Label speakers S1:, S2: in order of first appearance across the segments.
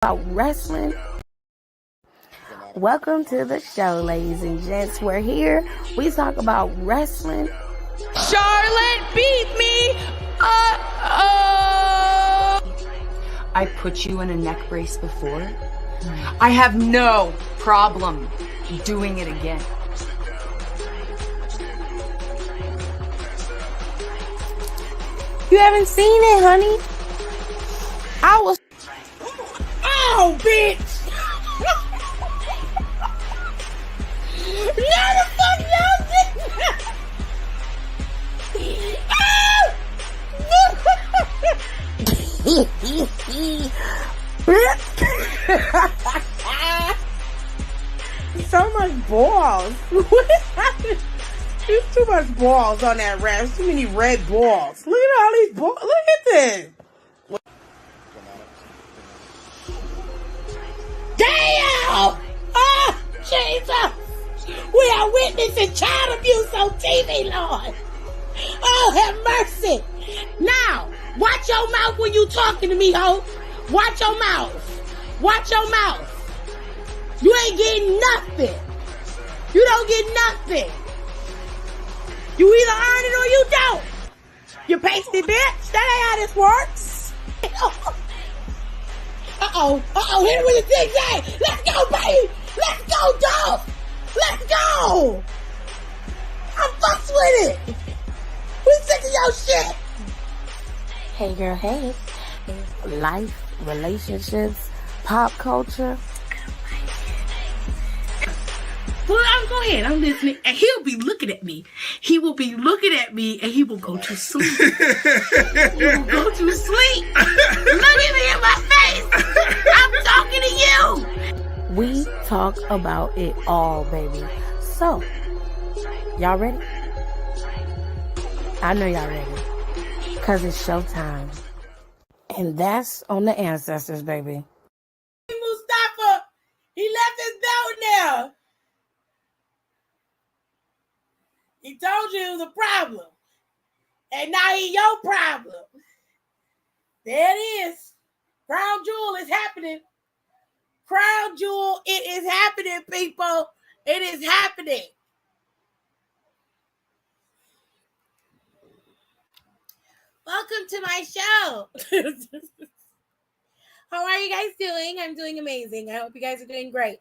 S1: about wrestling. Welcome to the show, ladies and gents. We're here. We talk about wrestling.
S2: Charlotte beat me. I put you in a neck brace before. I have no problem doing it again.
S1: You haven't seen it, honey? I was.
S3: Oh, bitch! No, the fuck So much balls. There's too much balls on that ref. Too many red balls. Look at all these balls. Look at this. Damn! Oh, Jesus! We are witnessing child abuse on TV, Lord. Oh, have mercy. Now, watch your mouth when you talking to me, ho. Watch your mouth. Watch your mouth. You ain't getting nothing. You don't get nothing. You either earn it or you don't. You pasty bitch. That ain't how this works. Uh-oh, hit him with a zigzag. Let's go, baby. Let's go, dog. Let's go. I'm fucks with it. We sick of your shit.
S1: Hey, girl, hey. Life, relationships, pop culture.
S3: Well, go ahead. I'm listening. And he'll be looking at me. He will be looking at me and he will go to sleep. He will go to sleep. Look at me in my face. I'm talking to you.
S1: We talk about it all, baby. So, y'all ready? I know y'all ready. Because it's showtime. And that's on the ancestors, baby.
S3: Mustafa, he left his belt now. He told you it was a problem. And now he your problem. There it is. Crown Jewel is happening. Crown Jewel, it is happening, people. It is happening. Welcome to my show. How are you guys doing? I'm doing amazing. I hope you guys are doing great.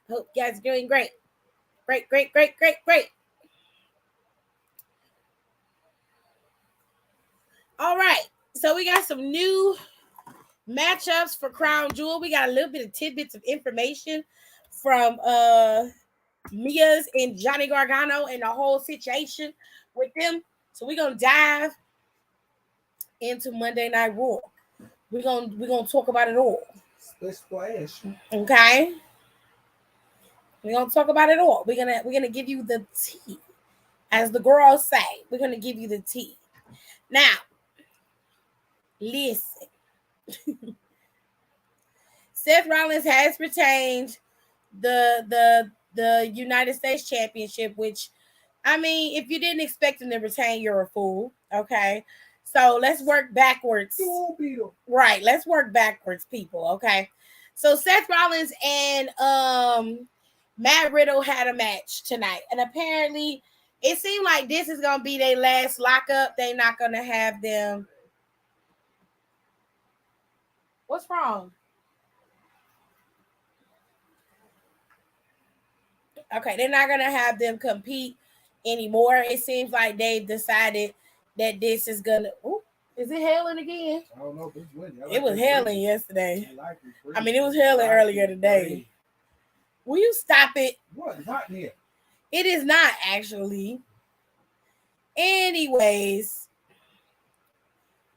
S3: Great. All right. So we got some new matchups for Crown Jewel. We got a little bit of tidbits of information from Mia's and Johnny Gargano and the whole situation with them. So we're gonna dive into Monday Night Raw. We're gonna talk about it all.
S4: Splash.
S3: Okay. We're gonna talk about it all. We're gonna give you the tea. As the girls say, we're gonna give you the tea. Now, listen. Seth Rollins has retained the United States Championship, which, I mean, if you didn't expect him to retain, you're a fool. Okay. So let's work backwards. Right. Let's work backwards, people. Okay. So Seth Rollins and Matt Riddle had a match tonight. And apparently it seemed like this is gonna be their last lockup. They're not gonna have them. What's wrong? Okay, they're not gonna have them compete anymore. It seems like they've decided that this is gonna. Ooh, is it hailing again?
S4: I don't know if it's windy.
S3: It was hailing yesterday.
S4: I
S3: mean, it was hailing earlier today. Will you stop it?
S4: What? It's hot in here.
S3: It is not actually. Anyways,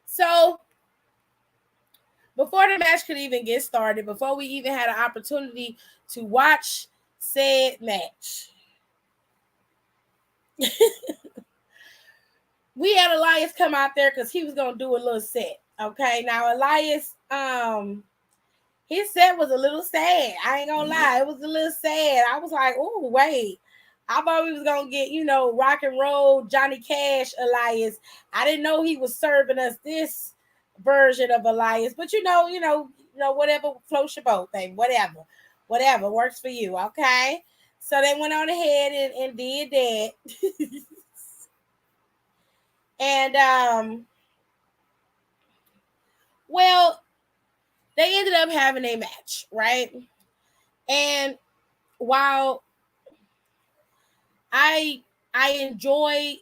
S3: so before the match could even get started, before we even had an opportunity to watch said match, we had Elias come out there because he was gonna do a little set. Okay, now Elias, his set was a little sad. I ain't gonna lie, it was a little sad. I was like, oh wait, I thought we was gonna get, rock and roll Johnny Cash Elias. I didn't know he was serving us this version of Elias, but whatever floats your boat, baby. Whatever works for you. Okay. So they went on ahead and did that. And well, they ended up having a match, right? And while I enjoy,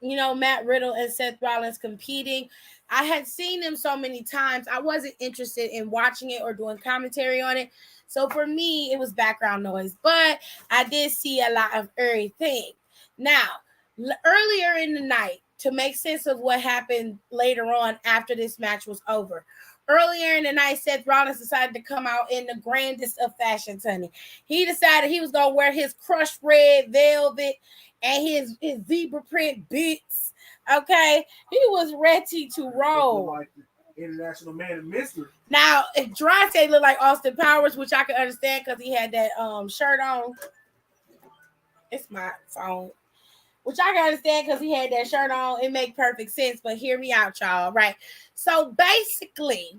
S3: Matt Riddle and Seth Rollins competing, I had seen them so many times. I wasn't interested in watching it or doing commentary on it. So for me, it was background noise. But I did see a lot of everything. Now, earlier in the night, to make sense of what happened later on after this match was over, earlier in the night, Seth Rollins decided to come out in the grandest of fashions, honey. He decided he was going to wear his crushed red velvet and his zebra print boots. Okay? He was ready to roll.
S4: Like the international man of mystery.
S3: Now, if Dronte looked like Austin Powers, which I can understand because he had that shirt on. It's my phone. Which I can understand because he had that shirt on. It makes perfect sense, but hear me out, y'all, right? So basically,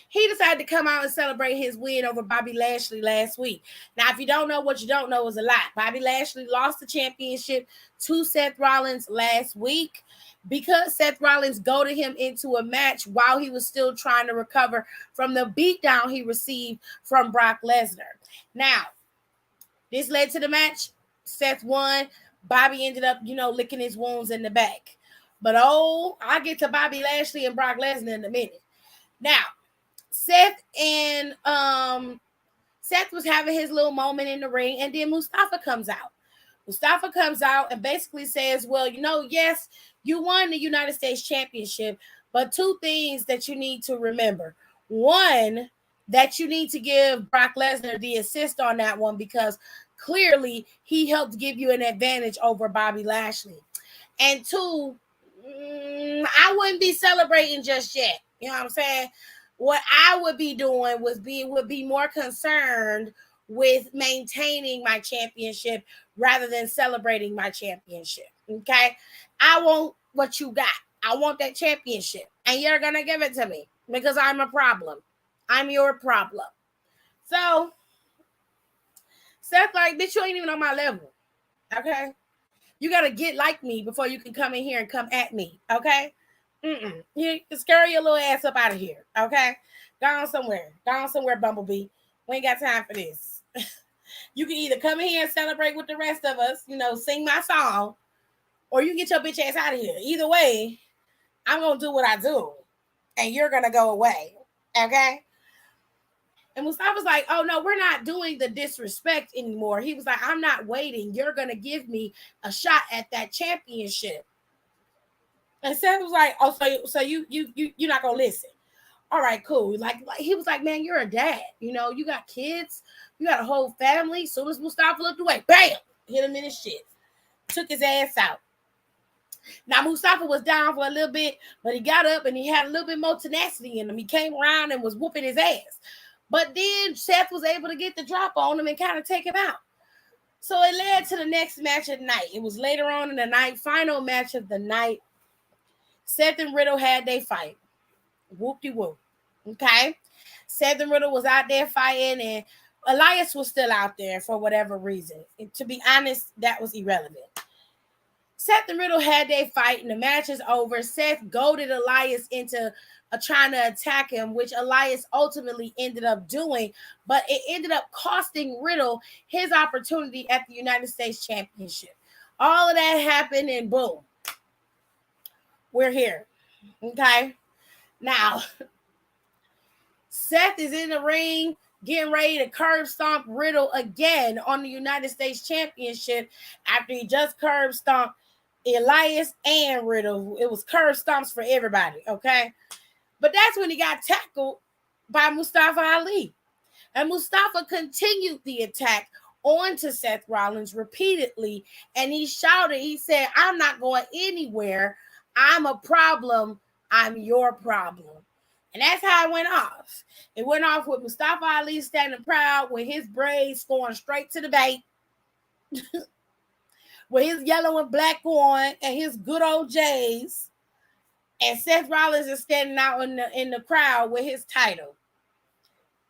S3: he decided to come out and celebrate his win over Bobby Lashley last week. Now, if you don't know, what you don't know is a lot. Bobby Lashley lost the championship to Seth Rollins last week because Seth Rollins goaded him into a match while he was still trying to recover from the beatdown he received from Brock Lesnar. Now, this led to the match. Seth won. Bobby ended up, licking his wounds in the back. But I'll get to Bobby Lashley and Brock Lesnar in a minute. Now, Seth was having his little moment in the ring, and then Mustafa comes out. Mustafa comes out and basically says, well, yes, you won the United States Championship, but two things that you need to remember. One, that you need to give Brock Lesnar the assist on that one because clearly he helped give you an advantage over Bobby Lashley. And two, I wouldn't be celebrating just yet. You know what I'm saying? What I would be doing would be more concerned with maintaining my championship rather than celebrating my championship. Okay? I want what you got. I want that championship. And you're going to give it to me because I'm a problem. I'm your problem. So, Seth, like, bitch, you ain't even on my level. Okay? You got to get like me before you can come in here and come at me. Okay? You scurry your little ass up out of here. Okay? Go on somewhere, Bumblebee. We ain't got time for this. You can either come in here and celebrate with the rest of us, sing my song, or you get your bitch ass out of here. Either way, I'm going to do what I do, and you're going to go away. Okay? And Mustafa's like, oh, no, we're not doing the disrespect anymore. He was like, I'm not waiting. You're going to give me a shot at that championship. And Seth was like, oh, so you're not going to listen. All right, cool. Like he was like, man, you're a dad. You got kids. You got a whole family. As soon as Mustafa looked away, bam, hit him in his shit. Took his ass out. Now, Mustafa was down for a little bit, but he got up and he had a little bit more tenacity in him. He came around and was whooping his ass. But then Seth was able to get the drop on him and kind of take him out. So it led to the next match of the night. It was later on in the night, final match of the night. Seth and Riddle had their fight. Whoop-de-whoop. Okay? Seth and Riddle was out there fighting, and Elias was still out there for whatever reason. And to be honest, that was irrelevant. Seth and Riddle had their fight, and the match is over. Seth goaded Elias into trying to attack him, which Elias ultimately ended up doing, but it ended up costing Riddle his opportunity at the United States Championship. All of that happened, and boom, we're here. Okay? Now, Seth is in the ring getting ready to curb stomp Riddle again on the United States Championship after he just curb stomped Elias and Riddle. It was curb stomps for everybody, okay? But that's when he got tackled by Mustafa Ali. And Mustafa continued the attack onto Seth Rollins repeatedly. And he shouted, he said, I'm not going anywhere. I'm a problem. I'm your problem. And that's how it went off. It went off with Mustafa Ali standing proud with his braids going straight to the bait. With his yellow and black on and his good old J's. And Seth Rollins is standing out in the crowd with his title.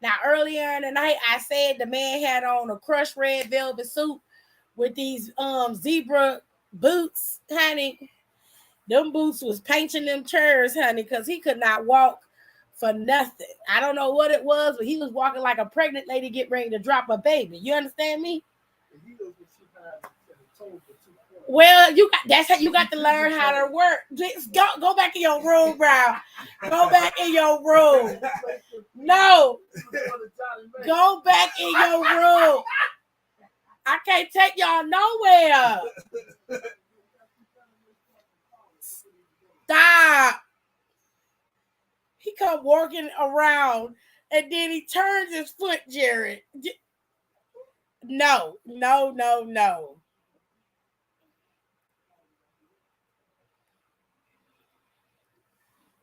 S3: Now, earlier in the night, I said the man had on a crushed red velvet suit with these zebra boots, honey. Them boots was painting them chairs, honey, because he could not walk for nothing. I don't know what it was, but he was walking like a pregnant lady getting ready to drop a baby. You understand me? Well, that's how you got to learn how to work. Just go back in your room, bro. Go back in your room. No. Go back in your room. I can't take y'all nowhere. Stop. He come walking around and then he turns his foot, Jared. No.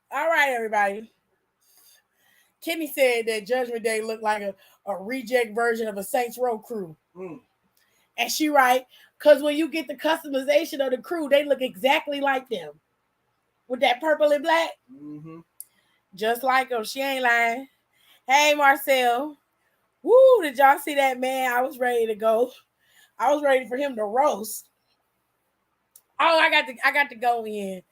S3: All right, everybody. Kimmy said that Judgment Day looked like a reject version of a Saints Row crew. And she right, because when you get the customization of the crew, they look exactly like them. With that purple and black. Mm-hmm. Just like them. She ain't lying. Hey, Marcel. Woo, did y'all see that, man? I was ready to go. I was ready for him to roast. Oh, I got to go in.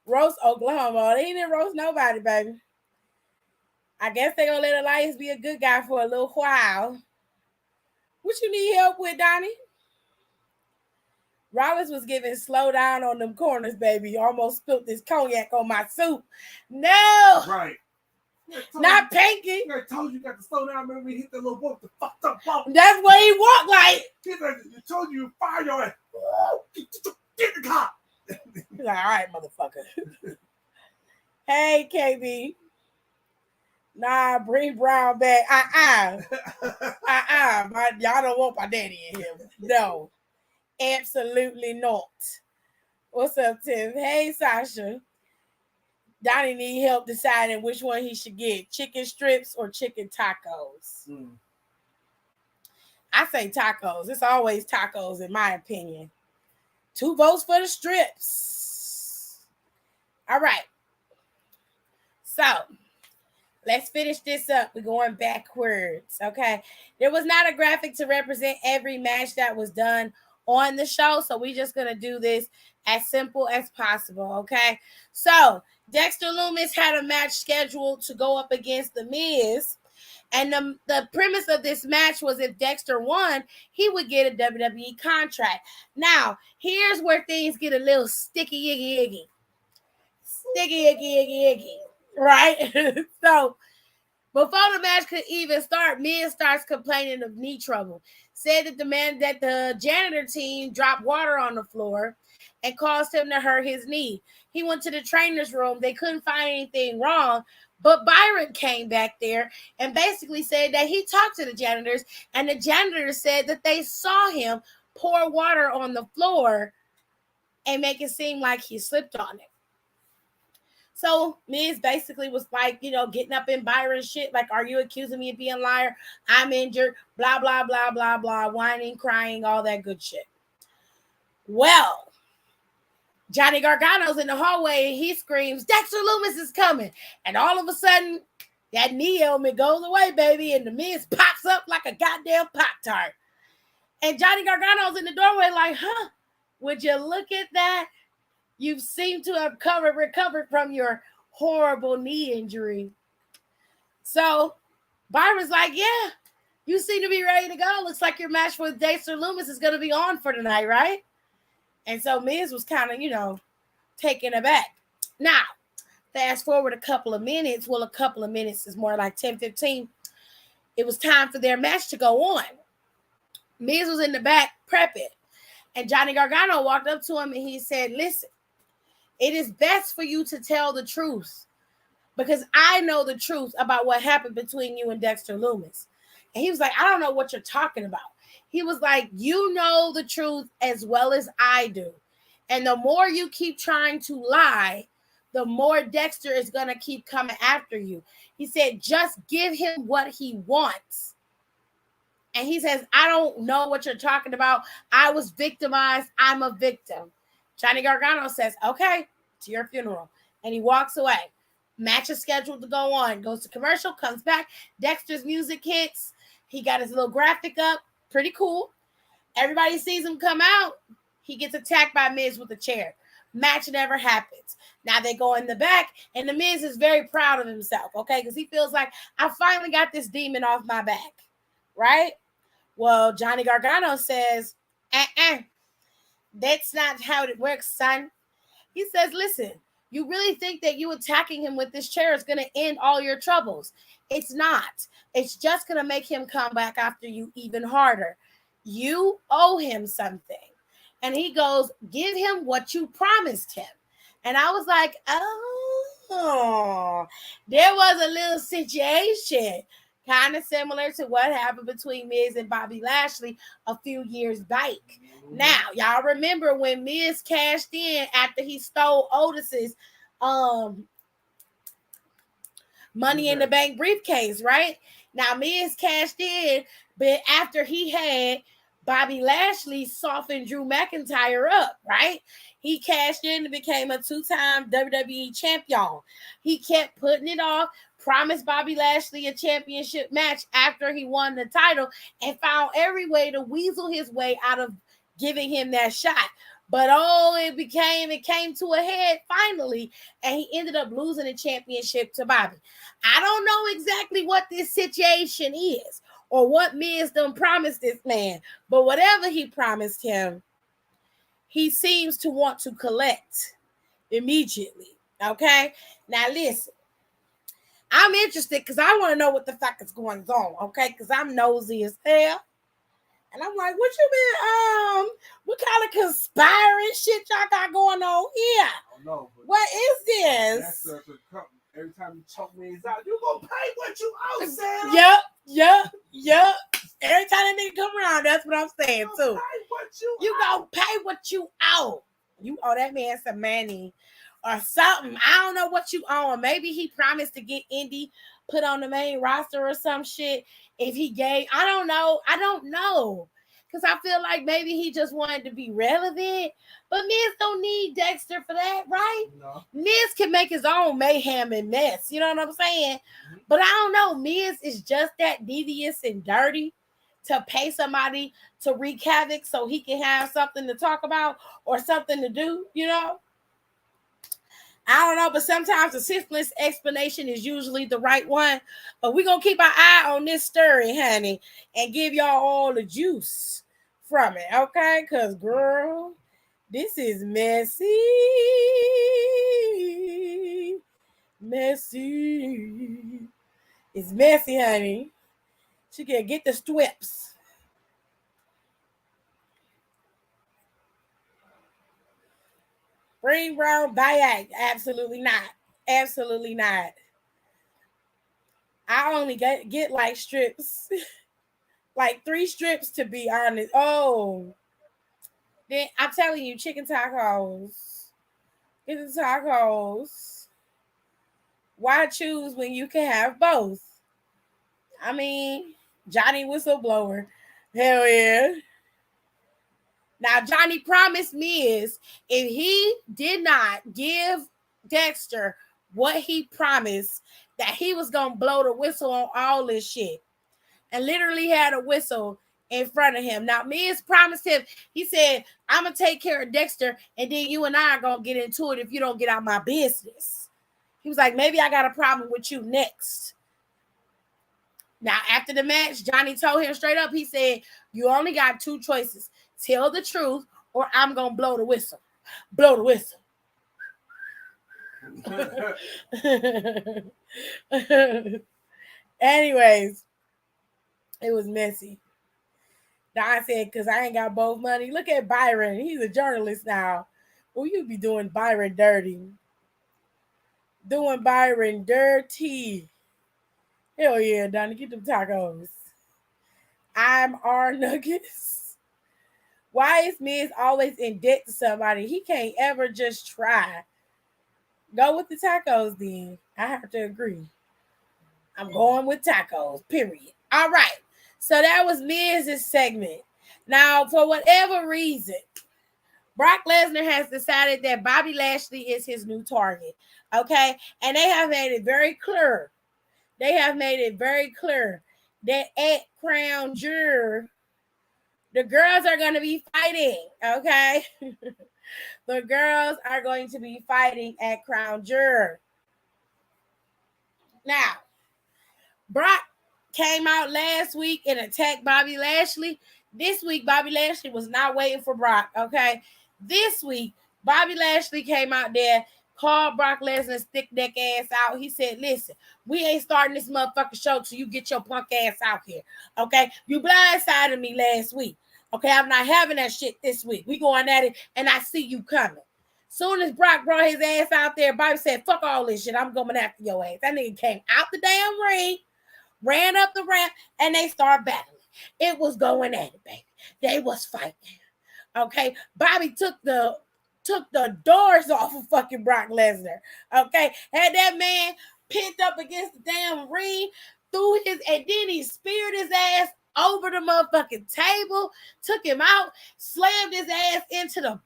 S3: Roast Oklahoma. They didn't roast nobody, baby. I guess they're going to let Elias be a good guy for a little while. What you need help with, Donnie? Rollins was giving slow down on them corners, baby. Almost spilled this cognac on my soup. No.
S4: Right.
S3: Not Pinky.
S4: I told you got to slow down. Remember, we hit the little boat, the fucked up boat.
S3: That's what he walked like.
S4: You told you fire your ass. Get the car.
S3: He's like, all right, motherfucker. Hey, KB. Nah, bring Brown back. Y'all don't want my daddy in here. No. Absolutely not. What's up, Tim? Hey, Sasha. Donnie need help deciding which one he should get, chicken strips or chicken tacos. I say tacos. It's always tacos, in my opinion. 2 votes for the strips. All right. So, let's finish this up. We're going backwards, okay? There was not a graphic to represent every match that was done on the show, so we're just going to do this as simple as possible, okay? So, Dexter Lumis had a match scheduled to go up against The Miz, and the premise of this match was if Dexter won, he would get a WWE contract. Now, here's where things get a little sticky, right? So, before the match could even start, Miz starts complaining of knee trouble. Said that the janitor team dropped water on the floor and caused him to hurt his knee. He went to the trainer's room. They couldn't find anything wrong, but Byron came back there and basically said that he talked to the janitors, and the janitors said that they saw him pour water on the floor and make it seem like he slipped on it. So Miz basically was like, getting up in Byron's shit, like, are you accusing me of being a liar? I'm injured, blah, blah, blah, blah, blah, whining, crying, all that good shit. Well, Johnny Gargano's in the hallway and he screams, Dexter Lumis is coming. And all of a sudden, that knee ailment goes away, baby, and the Miz pops up like a goddamn Pop-Tart. And Johnny Gargano's in the doorway like, would you look at that? You seem to have recovered from your horrible knee injury. So Byron's like, yeah, you seem to be ready to go. Looks like your match with Dexter Lumis is going to be on for tonight, right? And so Miz was kind of, taken aback. Now, fast forward a couple of minutes. Well, a couple of minutes is more like 10, 15. It was time for their match to go on. Miz was in the back prepping. And Johnny Gargano walked up to him and he said, listen, it is best for you to tell the truth because I know the truth about what happened between you and Dexter Lumis. And he was like, I don't know what you're talking about. He was like, you know the truth as well as I do. And the more you keep trying to lie, the more Dexter is going to keep coming after you. He said, just give him what he wants. And he says, I don't know what you're talking about. I was victimized. I'm a victim. Johnny Gargano says, okay, to your funeral. And he walks away. Match is scheduled to go on. Goes to commercial, comes back. Dexter's music hits. He got his little graphic up. Pretty cool. Everybody sees him come out. He gets attacked by Miz with a chair. Match never happens. Now they go in the back, and the Miz is very proud of himself, okay? Because he feels like, I finally got this demon off my back, right? Well, Johnny Gargano says, that's not how it works, son. He says, listen, you really think that you attacking him with this chair is going to end all your troubles? It's not. It's just going to make him come back after you even harder. You owe him something. And he goes, give him what you promised him. And I was like, oh, there was a little situation kind of similar to what happened between Miz and Bobby Lashley a few years back. Now, y'all remember when Miz cashed in after he stole Otis's Money in the Bank briefcase, right? Now, Miz cashed in, but after he had Bobby Lashley soften Drew McIntyre up, right? He cashed in and became a 2-time WWE champion. He kept putting it off, promised Bobby Lashley a championship match after he won the title, and found every way to weasel his way out of giving him that shot. But it came to a head finally, and he ended up losing the championship to Bobby. I don't know exactly what this situation is or what Miz done promised this man, but whatever he promised him, he seems to want to collect immediately. Okay? Now listen, I'm interested because I want to know what the fuck is going on, okay? Because I'm nosy as hell. And I'm like, what you been, what kind of conspiring shit y'all got going on here?
S4: I don't know.
S3: What is this?
S4: That's every time you choke me out, you gonna pay what you owe, Sam.
S3: Yep. Every time that nigga come around, that's what I'm saying too. You gonna pay what you owe. You owe that man some money or something. I don't know what you owe him. Maybe he promised to get Indy put on the main roster or some shit. If he gave, I don't know. Because I feel like maybe he just wanted to be relevant. But Miz don't need Dexter for that, right?
S4: No.
S3: Miz can make his own mayhem and mess. You know what I'm saying? Mm-hmm. But I don't know. Miz is just that devious and dirty to pay somebody to wreak havoc so he can have something to talk about or something to do, you know? I don't know, but sometimes the simplest explanation is usually the right one. But we're going to keep our eye on this story, honey, and give y'all all the juice from it, okay? Because, girl, this is messy. Messy. It's messy, honey. She can get the strips. Bring Brown back. Absolutely not. Absolutely not. I only get like strips. Like 3 strips to be honest. Oh. Then I'm telling you, chicken tacos. Get the tacos. Why choose when you can have both? I mean, Johnny Whistleblower. Hell yeah. Now, Johnny promised Miz if he did not give Dexter what he promised, that he was going to blow the whistle on all this shit. And literally had a whistle in front of him. Now, Miz promised him, he said, I'm going to take care of Dexter, and then you and I are going to get into it if you don't get out my business. He was like, maybe I got a problem with you next. Now, after the match, Johnny told him straight up, he said, you only got 2 choices. Tell the truth, or I'm going to blow the whistle. Blow the whistle. Anyways, it was messy. Don said, because I ain't got both money. Look at Byron. He's a journalist now. Well, you be doing Byron dirty. Doing Byron dirty. Hell yeah, Donnie. Get them tacos. I'm R Nuggets. Why is Miz always in debt to somebody? He can't ever just try. Go with the tacos then. I have to agree. I'm going with tacos, period. All right. So that was Miz's segment. Now, for whatever reason, Brock Lesnar has decided that Bobby Lashley is his new target. Okay. And they have made it very clear. They have made it very clear that at Crown Jewel, the girls are going to be fighting. Okay. The girls are going to be fighting at Crown Jewel. Now, Brock came out last week and attacked Bobby Lashley. This week, Bobby Lashley was not waiting for Brock, okay? This week, Bobby Lashley came out there, called Brock Lesnar's thick neck ass out. He said, listen, we ain't starting this motherfucking show till you get your punk ass out here, okay? You blindsided me last week, okay? I'm not having that shit this week. We going at it, and I see you coming. Soon as Brock brought his ass out there, Bobby said, fuck all this shit. I'm going after your ass. That nigga came out the damn ring, ran up the ramp, and they started battling. It was going at it, baby. They was fighting. Okay. Bobby took the doors off of fucking Brock Lesnar. Okay. Had that man pinned up against the damn ring, and then he speared his ass over the motherfucking table, took him out, slammed his ass into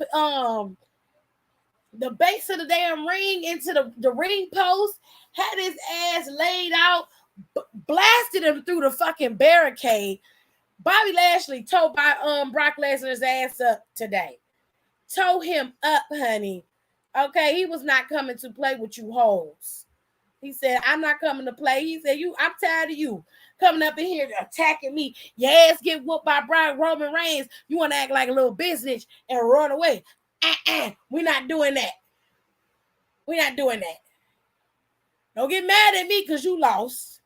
S3: the base of the damn ring, into the ring post, had his ass laid out, blasted him through the fucking barricade. Bobby Lashley towed Brock Lesnar's ass up today. Tow him up, honey. Okay, he was not coming to play with you hoes. He said, I'm not coming to play. He said, I'm tired of you coming up in here attacking me. Your ass get whooped by Roman Reigns. You want to act like a little business and run away. We're not doing that. We're not doing that. Don't get mad at me because you lost.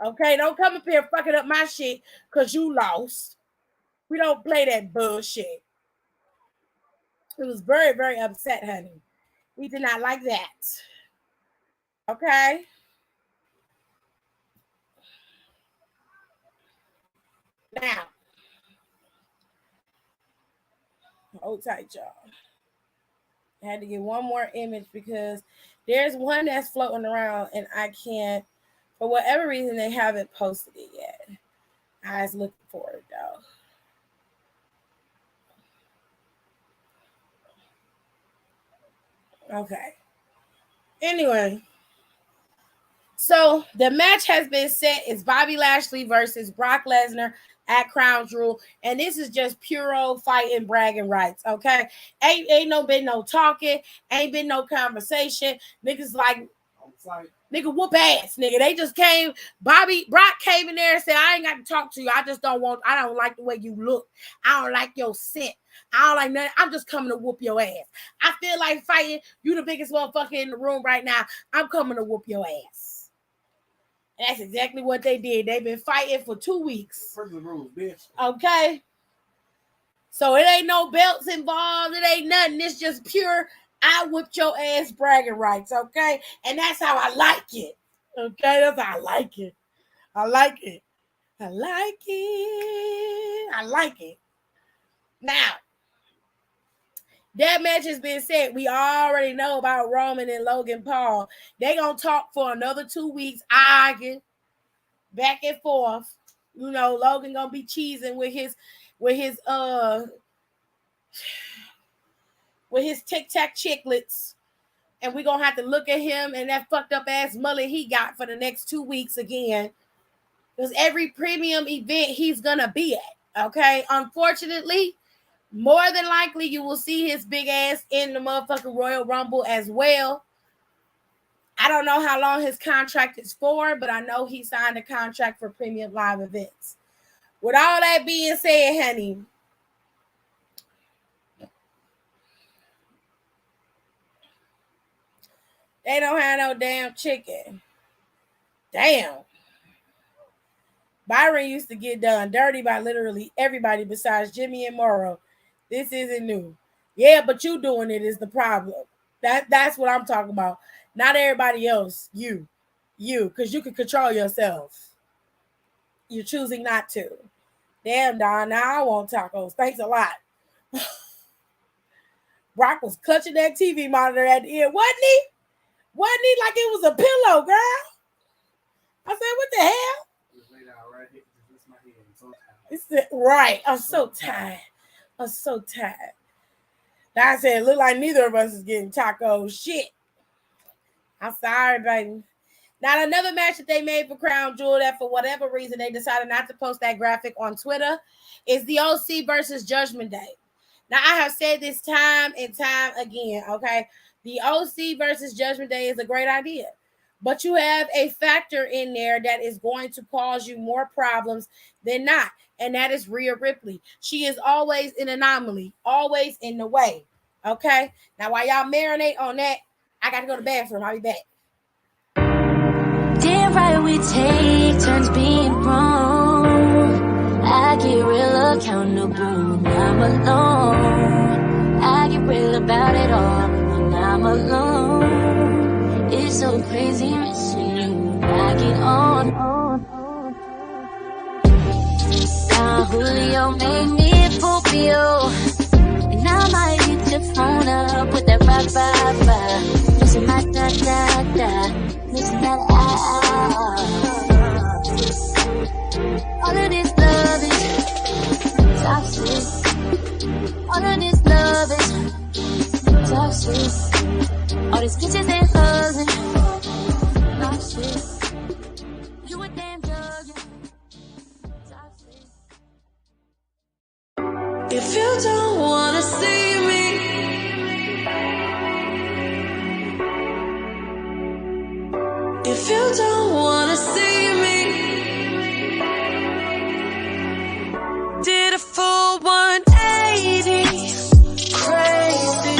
S3: Okay, don't come up here fucking up my shit because you lost. We don't play that bullshit. It was very, very upset, honey. We did not like that. Okay? Now, hold tight, y'all. I had to get one more image because there's one that's floating around and I can't, for whatever reason, they haven't posted it yet. I was looking for it, though. Okay. Anyway, so the match has been set. It's Bobby Lashley versus Brock Lesnar at Crown Jewel, and this is just pure old fighting, bragging rights. Okay, ain't been no talking, ain't been no conversation. Niggas like, nigga, whoop ass, nigga. They just came. Brock came in there and said, I ain't got to talk to you. I don't like the way you look. I don't like your scent. I don't like nothing. I'm just coming to whoop your ass. I feel like fighting. You the biggest motherfucker in the room right now. I'm coming to whoop your ass. And that's exactly what they did. They've been fighting for 2 weeks.
S4: First the rules, bitch.
S3: Okay. So it ain't no belts involved. It ain't nothing. It's just pure, I whipped your ass bragging rights. Okay. And that's how I like it. Okay. That's how I like it. I like it. I like it. I like it. Now, that match has been set. We already know about Roman and Logan Paul. They gonna talk for another 2 weeks, arguing back and forth. You know, Logan gonna be cheesing with his Tic Tac chiclets, and we gonna have to look at him and that fucked up ass mullet he got for the next 2 weeks again. Because every premium event he's gonna be at. Okay, unfortunately. More than likely, you will see his big ass in the motherfucking Royal Rumble as well. I don't know how long his contract is for, but I know he signed a contract for premium live events. With all that being said, honey, they don't have no damn chicken. Damn. Byron used to get done dirty by literally everybody besides Jimmy and Morrow. This isn't new. Yeah, but you doing it is the problem. That's what I'm talking about. Not everybody else. You, because you can control yourself. You're choosing not to. Damn, Don. Now I want tacos. Thanks a lot. Brock was clutching that TV monitor at the end, wasn't he? Wasn't he like it was a pillow, girl? I said, what the hell?
S4: Just lay down right here. Just lift my head. I'm so tired.
S3: He said, right. I'm so tired. I'm so tired. I said, look like neither of us is getting taco shit. I'm sorry, baby. Now, another match that they made for Crown Jewel that for whatever reason they decided not to post that graphic on Twitter is the OC versus Judgment Day. Now, I have said this time and time again, okay? The OC versus Judgment Day is a great idea. But you have a factor in there that is going to cause you more problems than not. And that is Rhea Ripley. She is always an anomaly, always in the way. Okay? Now, while y'all marinate on that, I got to go to the bathroom. I'll be back.
S5: Damn right we take turns being wrong. I get real accountable when I'm alone. I get real about it all when I'm alone. It's so crazy missing you when I get on. Now Julio made me a Scorpio, and I might hit your phone up with that bye. Listen my da. Listen that all of this love is toxic. All of this love is toxic. All these kisses and hugs and toxic. You a damn drug, toxic. If you don't wanna see me, if you don't wanna see me, did a full 180, crazy,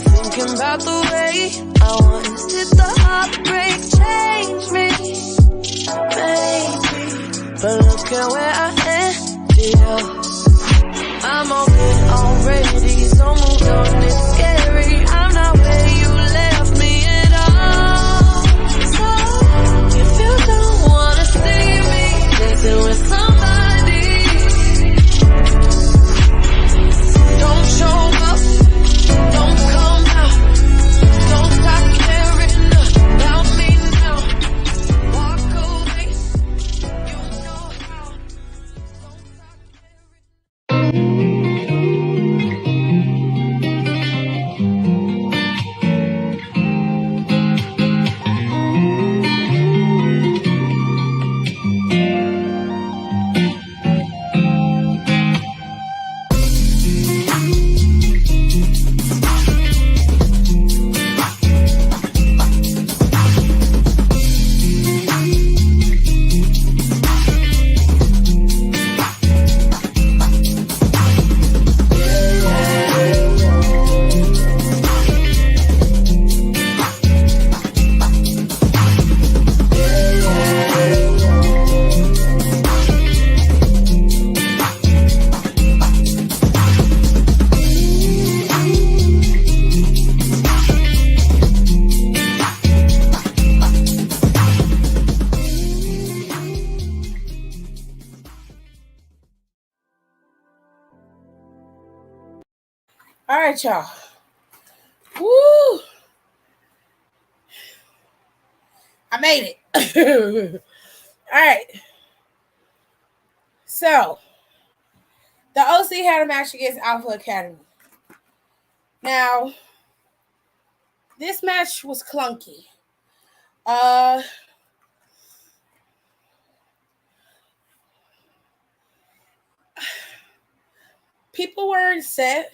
S5: thinking about the way I once did. The heartbreak change me, baby, but look at where I ended up. I'm okay already, so moved on, it's scary. I'm not where you left me at all. So if you don't wanna see me dancing with somebody, don't show up, don't come out, don't stop caring about me now. Walk away, you know how. Don't stop caring.
S3: All right, y'all. Woo! I made it. All right. So, the OC had a match against Alpha Academy. Now, this match was clunky. People weren't set.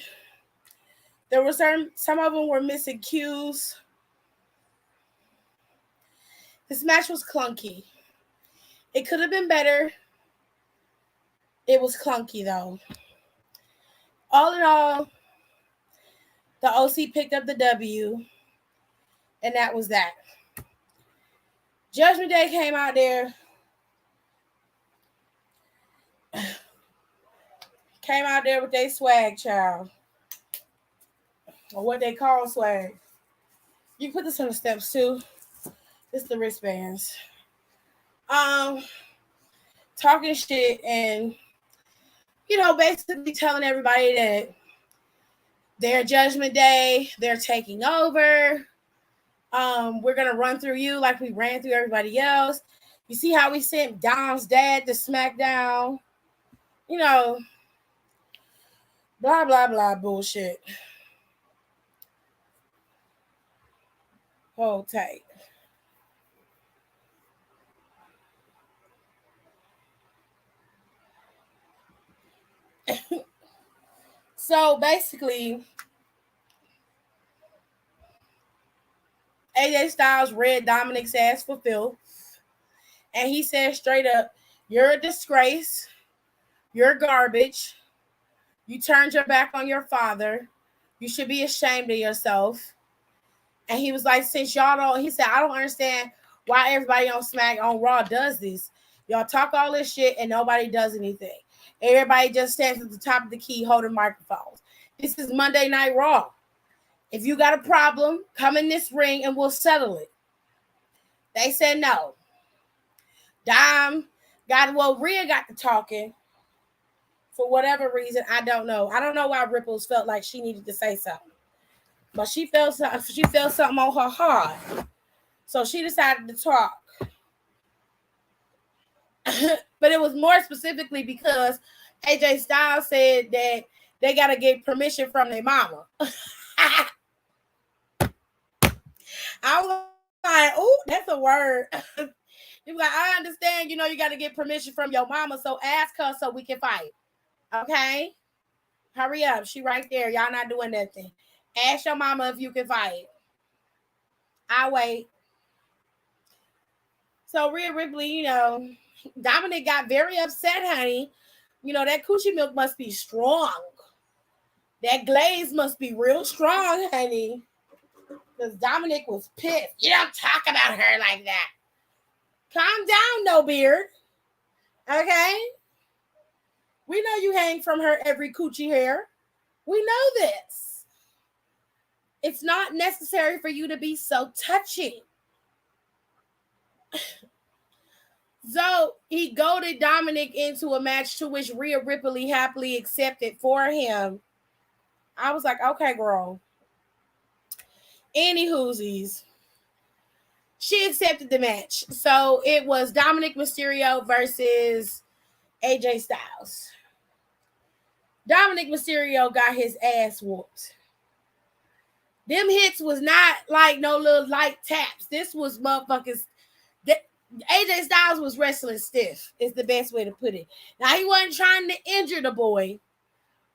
S3: There were some of them were missing cues. This match was clunky. It could have been better. It was clunky, though. All in all, the OC picked up the W, and that was that. Judgment Day came out there. Came out there with their swag, child. Or what they call swag. You can put this on the steps, too. It's the wristbands. Talking shit and, basically telling everybody that their Judgment Day, they're taking over. We're going to run through you like we ran through everybody else. You see how we sent Dom's dad to SmackDown? Blah, blah, blah bullshit. Hold tight. So basically, AJ Styles read Dominic's ass for filth. And he said straight up, "You're a disgrace. You're garbage. You turned your back on your father. You should be ashamed of yourself." And he was like, "Since y'all don't," he said, "I don't understand why everybody on Smack on Raw does this. Y'all talk all this shit and nobody does anything. Everybody just stands at the top of the key holding microphones. This is Monday Night Raw. If you got a problem, come in this ring and we'll settle it." They said no. Rhea got to talking for whatever reason. I don't know. I don't know why Ripples felt like she needed to say something, but she felt something on her heart, so she decided to talk. But it was more specifically because AJ Styles said that they got to get permission from their mama. I was like, "Oh, that's a word." He was like, "I understand, you got to get permission from your mama, so ask her so we can fight. Okay? Hurry up. She right there. Y'all not doing nothing. Ask your mama if you can fight. I'll wait." So Rhea Ripley, Dominic got very upset, honey. That coochie milk must be strong. That glaze must be real strong, honey. Because Dominic was pissed. You don't talk about her like that. Calm down, No Beard. Okay? We know you hang from her every coochie hair. We know this. It's not necessary for you to be so touchy. So he goaded Dominic into a match to which Rhea Ripley happily accepted for him. I was like, okay, girl. Anywhoosies. She accepted the match. So it was Dominic Mysterio versus AJ Styles. Dominic Mysterio got his ass whooped. Them hits was not like no little light taps. This was motherfuckers. AJ Styles was wrestling stiff, is the best way to put it. Now, he wasn't trying to injure the boy,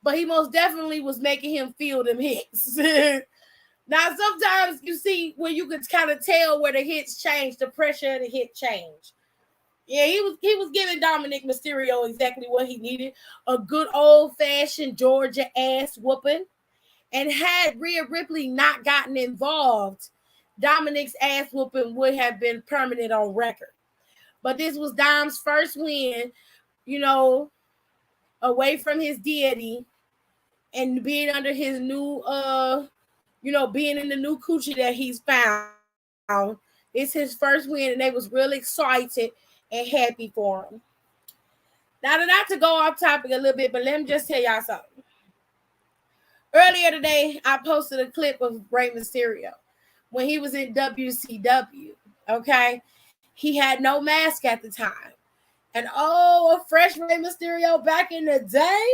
S3: but he most definitely was making him feel them hits. Now, sometimes you see where you could kind of tell where the hits change, the pressure of the hit change. Yeah, he was giving Dominic Mysterio exactly what he needed. A good old-fashioned Georgia ass whooping. And had Rhea Ripley not gotten involved, Dominic's ass whooping would have been permanent on record. But this was Dom's first win, away from his deity and being under his new, being in the new coochie that he's found. It's his first win, and they was really excited and happy for him. Now, not to go off topic a little bit, but let me just tell y'all something. Earlier today, I posted a clip of Rey Mysterio when he was in WCW, okay? He had no mask at the time. And a fresh Rey Mysterio back in the day,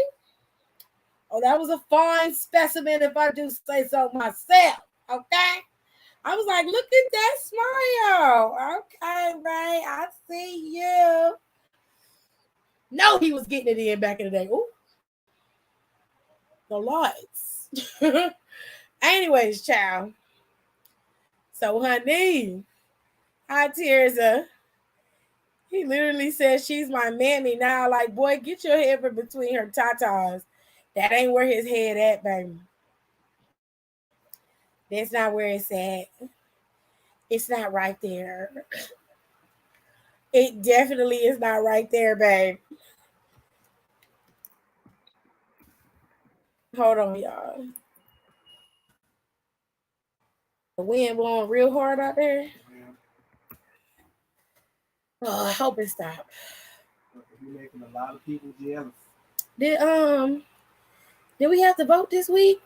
S3: that was a fine specimen if I do say so myself, okay? I was like, look at that smile. Okay, Ray, I see you. No, he was getting it in back in the day. Ooh. The lights. Anyways, child. So, honey, hi, Tirza. He literally said she's my mammy now. Like, boy, get your head from between her tatas. That ain't where his head at, baby. That's not where it's at. It's not right there. It definitely is not right there, babe. Hold on, y'all. The wind blowing real hard out there. Oh, I hope it stopped.
S4: You're making a lot of people jealous.
S3: Did we have to vote this week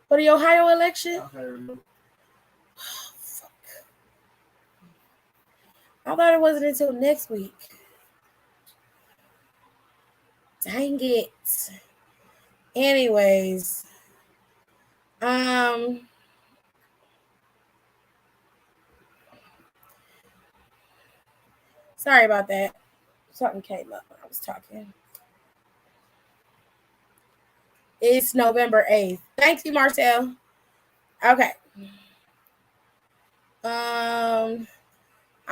S3: for the Ohio election?
S4: Oh,
S3: fuck. I thought it wasn't until next week. Dang it. Anyways, Sorry about that. Something came up when I was talking. It's November 8th. Thank you, Marcel. Okay. I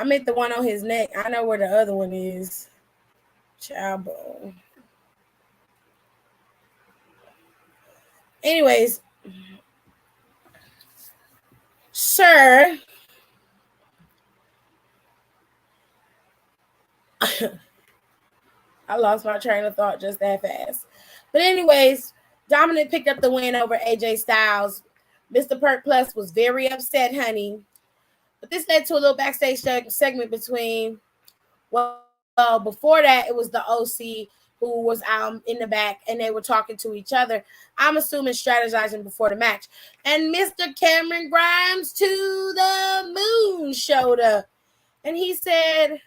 S3: meant the one on his neck. I know where the other one is. Chabo. Anyways, sir. I lost my train of thought just that fast. But anyways, Dominic picked up the win over AJ Styles. Mr. Perk Plus was very upset, honey. But this led to a little backstage segment between, well, before that, it was the OC who was out in the back, and they were talking to each other. I'm assuming strategizing before the match. And Mr. Cameron Grimes to the moon showed up. And he said,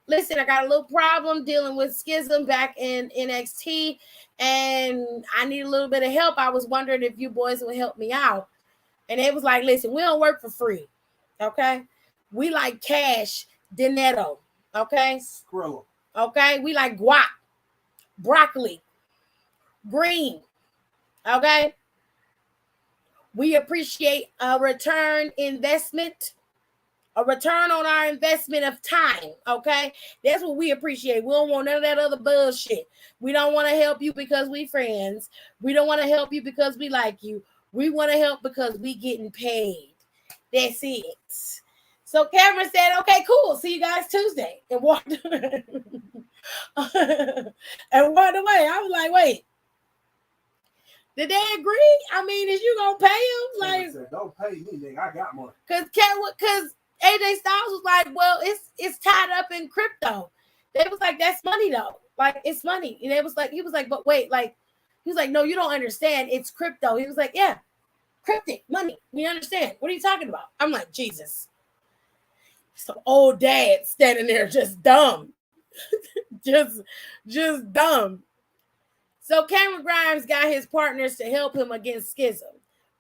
S3: listen, I got a little problem dealing with Schism back in NXT, and I need a little bit of help. I was wondering if you boys would help me out. And it was like, listen, we don't work for free, okay? We like cash, dinero, okay?
S4: Skrilla.
S3: Okay? We like guac, broccoli, green, okay? We appreciate a return investment. A return on our investment of time, okay? That's what we appreciate. We don't want none of that other bullshit. We don't want to help you because we friends. We don't want to help you because we like you. We want to help because we getting paid. That's it. So Cameron said, okay, cool. See you guys Tuesday. And walked and walked away. I was like, wait. Did they agree? I mean, is you gonna pay him? Like,
S4: said, don't pay me, nigga. I got money.
S3: Because AJ Styles was like, well, it's tied up in crypto. They was like, that's money though. Like, it's money. And he was like, but wait, like, he was like, no, you don't understand. It's crypto. He was like, yeah, cryptic money. We understand. What are you talking about? I'm like, Jesus. Some old dad standing there just dumb. just dumb. So Cameron Grimes got his partners to help him against Schism,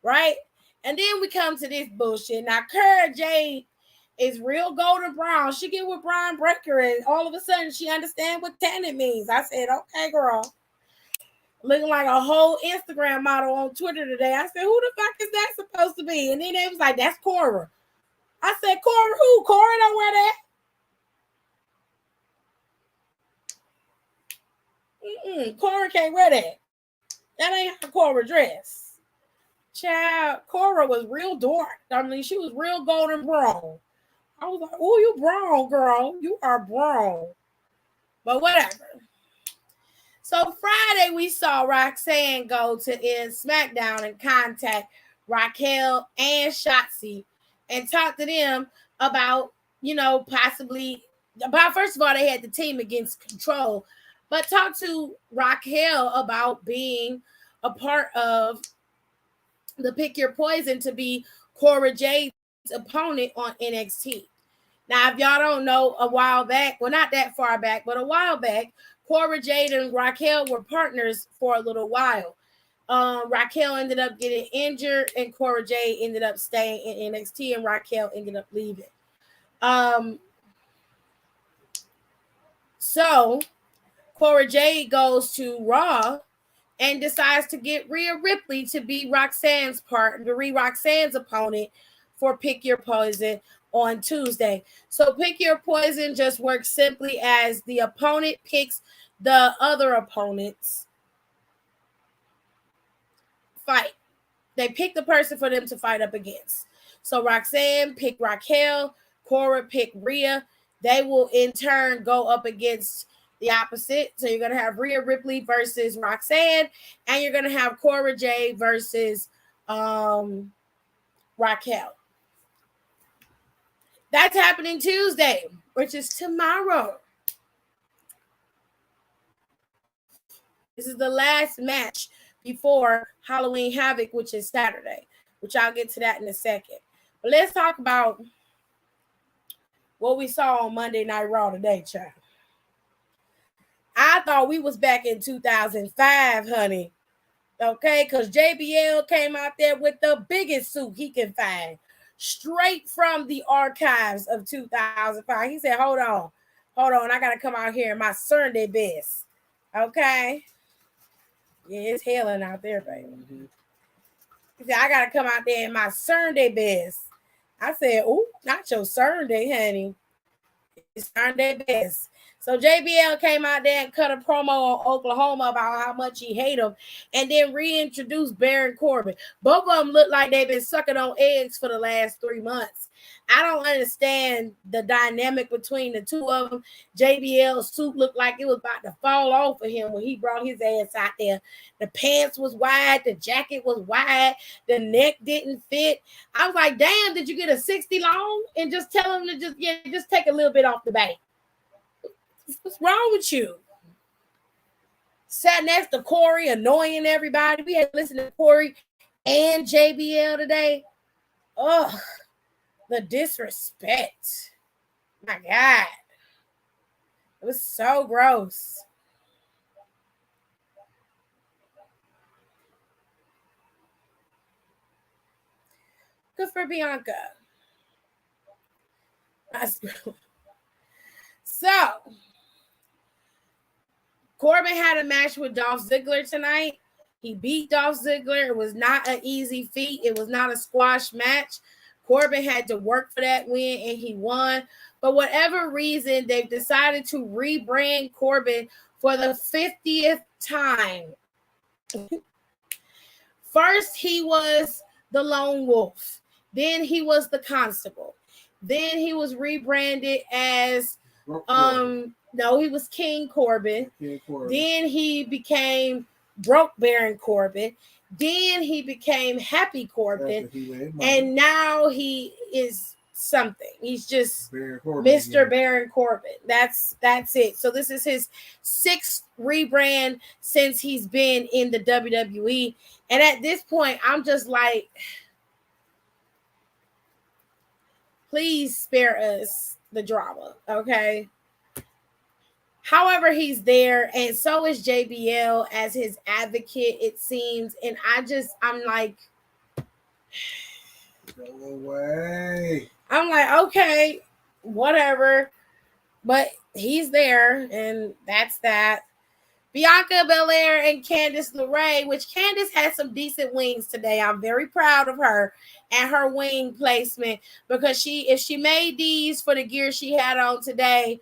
S3: right? And then we come to this bullshit. Now, Cara Jade is real golden brown. She get with Brian Breaker, and all of a sudden she understands what tanning means. I said, okay, girl. Looking like a whole Instagram model on Twitter today. I said, who the fuck is that supposed to be? And then they was like, that's Cora. I said, Cora who? Cora don't wear that. Cora can't wear that. That ain't how Cora dress. Child, Cora was real dark. I mean, she was real golden brown. I was like, oh, you brown, girl. You are brown. But whatever. So Friday, we saw Roxanne go to SmackDown and contact Raquel and Shotzi and talk to them about, possibly about, first of all, they had the team against Control, but talk to Raquel about being a part of the Pick Your Poison to be Cora Jade's opponent on NXT. Now, if y'all don't know, a while back, well, not that far back, but a while back, Cora Jade and Raquel were partners for a little while. Raquel ended up getting injured, and Cora Jade ended up staying in NXT, and Raquel ended up leaving. So Cora Jade goes to Raw and decides to get Rhea Ripley to be Roxanne's opponent for Pick Your Poison on Tuesday. So Pick Your Poison just works simply as the opponent picks the other opponent's fight. They pick the person for them to fight up against. So Roxanne pick Raquel, Cora pick Rhea. They will in turn go up against the opposite. So you're going to have Rhea Ripley versus Roxanne, and you're going to have Cora Jade versus Raquel. That's happening Tuesday, which is tomorrow. This is the last match before Halloween Havoc, which is Saturday, which I'll get to that in a second. But let's talk about what we saw on Monday Night Raw today, child. I thought we was back in 2005, honey. Okay, because JBL came out there with the biggest suit he can find, straight from the archives of 2005. He said, hold on. Hold on, I gotta come out here in my Sunday best. Okay. Yeah, it's hailing out there, baby. He said, I gotta come out there in my Sunday best. I said, "Ooh, not your Sunday, honey. It's Sunday best." So JBL came out there and cut a promo on Oklahoma about how much he hate him, and then reintroduced Baron Corbin. Both of them look like they've been sucking on eggs for the last 3 months. I don't understand the dynamic between the two of them. JBL's suit looked like it was about to fall off of him when he brought his ass out there. The pants was wide, the jacket was wide, the neck didn't fit. I was like, damn, did you get a 60 long? And just tell him to just take a little bit off the back. What's wrong with you? Sat next to Corey, annoying everybody. We had to listen to Corey and JBL today. Ugh, the disrespect. My God. It was so gross. Good for Bianca. So, Corbin had a match with Dolph Ziggler tonight. He beat Dolph Ziggler. It was not an easy feat. It was not a squash match. Corbin had to work for that win, and he won. For whatever reason, they've decided to rebrand Corbin for the 50th time. First, he was the Lone Wolf. Then he was the Constable. Then he was rebranded as no, he was King Corbin. Then he became Broke Baron Corbin. Then he became Happy Corbin. And now he is something. He's just Mr. Baron Corbin. That's it. So this is his 6th rebrand since he's been in the WWE. And at this point, I'm just like, please spare us the drama, okay? However, he's there, and so is JBL as his advocate, it seems. And I'm like,
S4: go away.
S3: I'm like, okay, whatever. But he's there, and that's that. Bianca Belair and Candice LeRae, which Candice had some decent wings today. I'm very proud of her and her wing placement, because if she made these for the gear she had on today,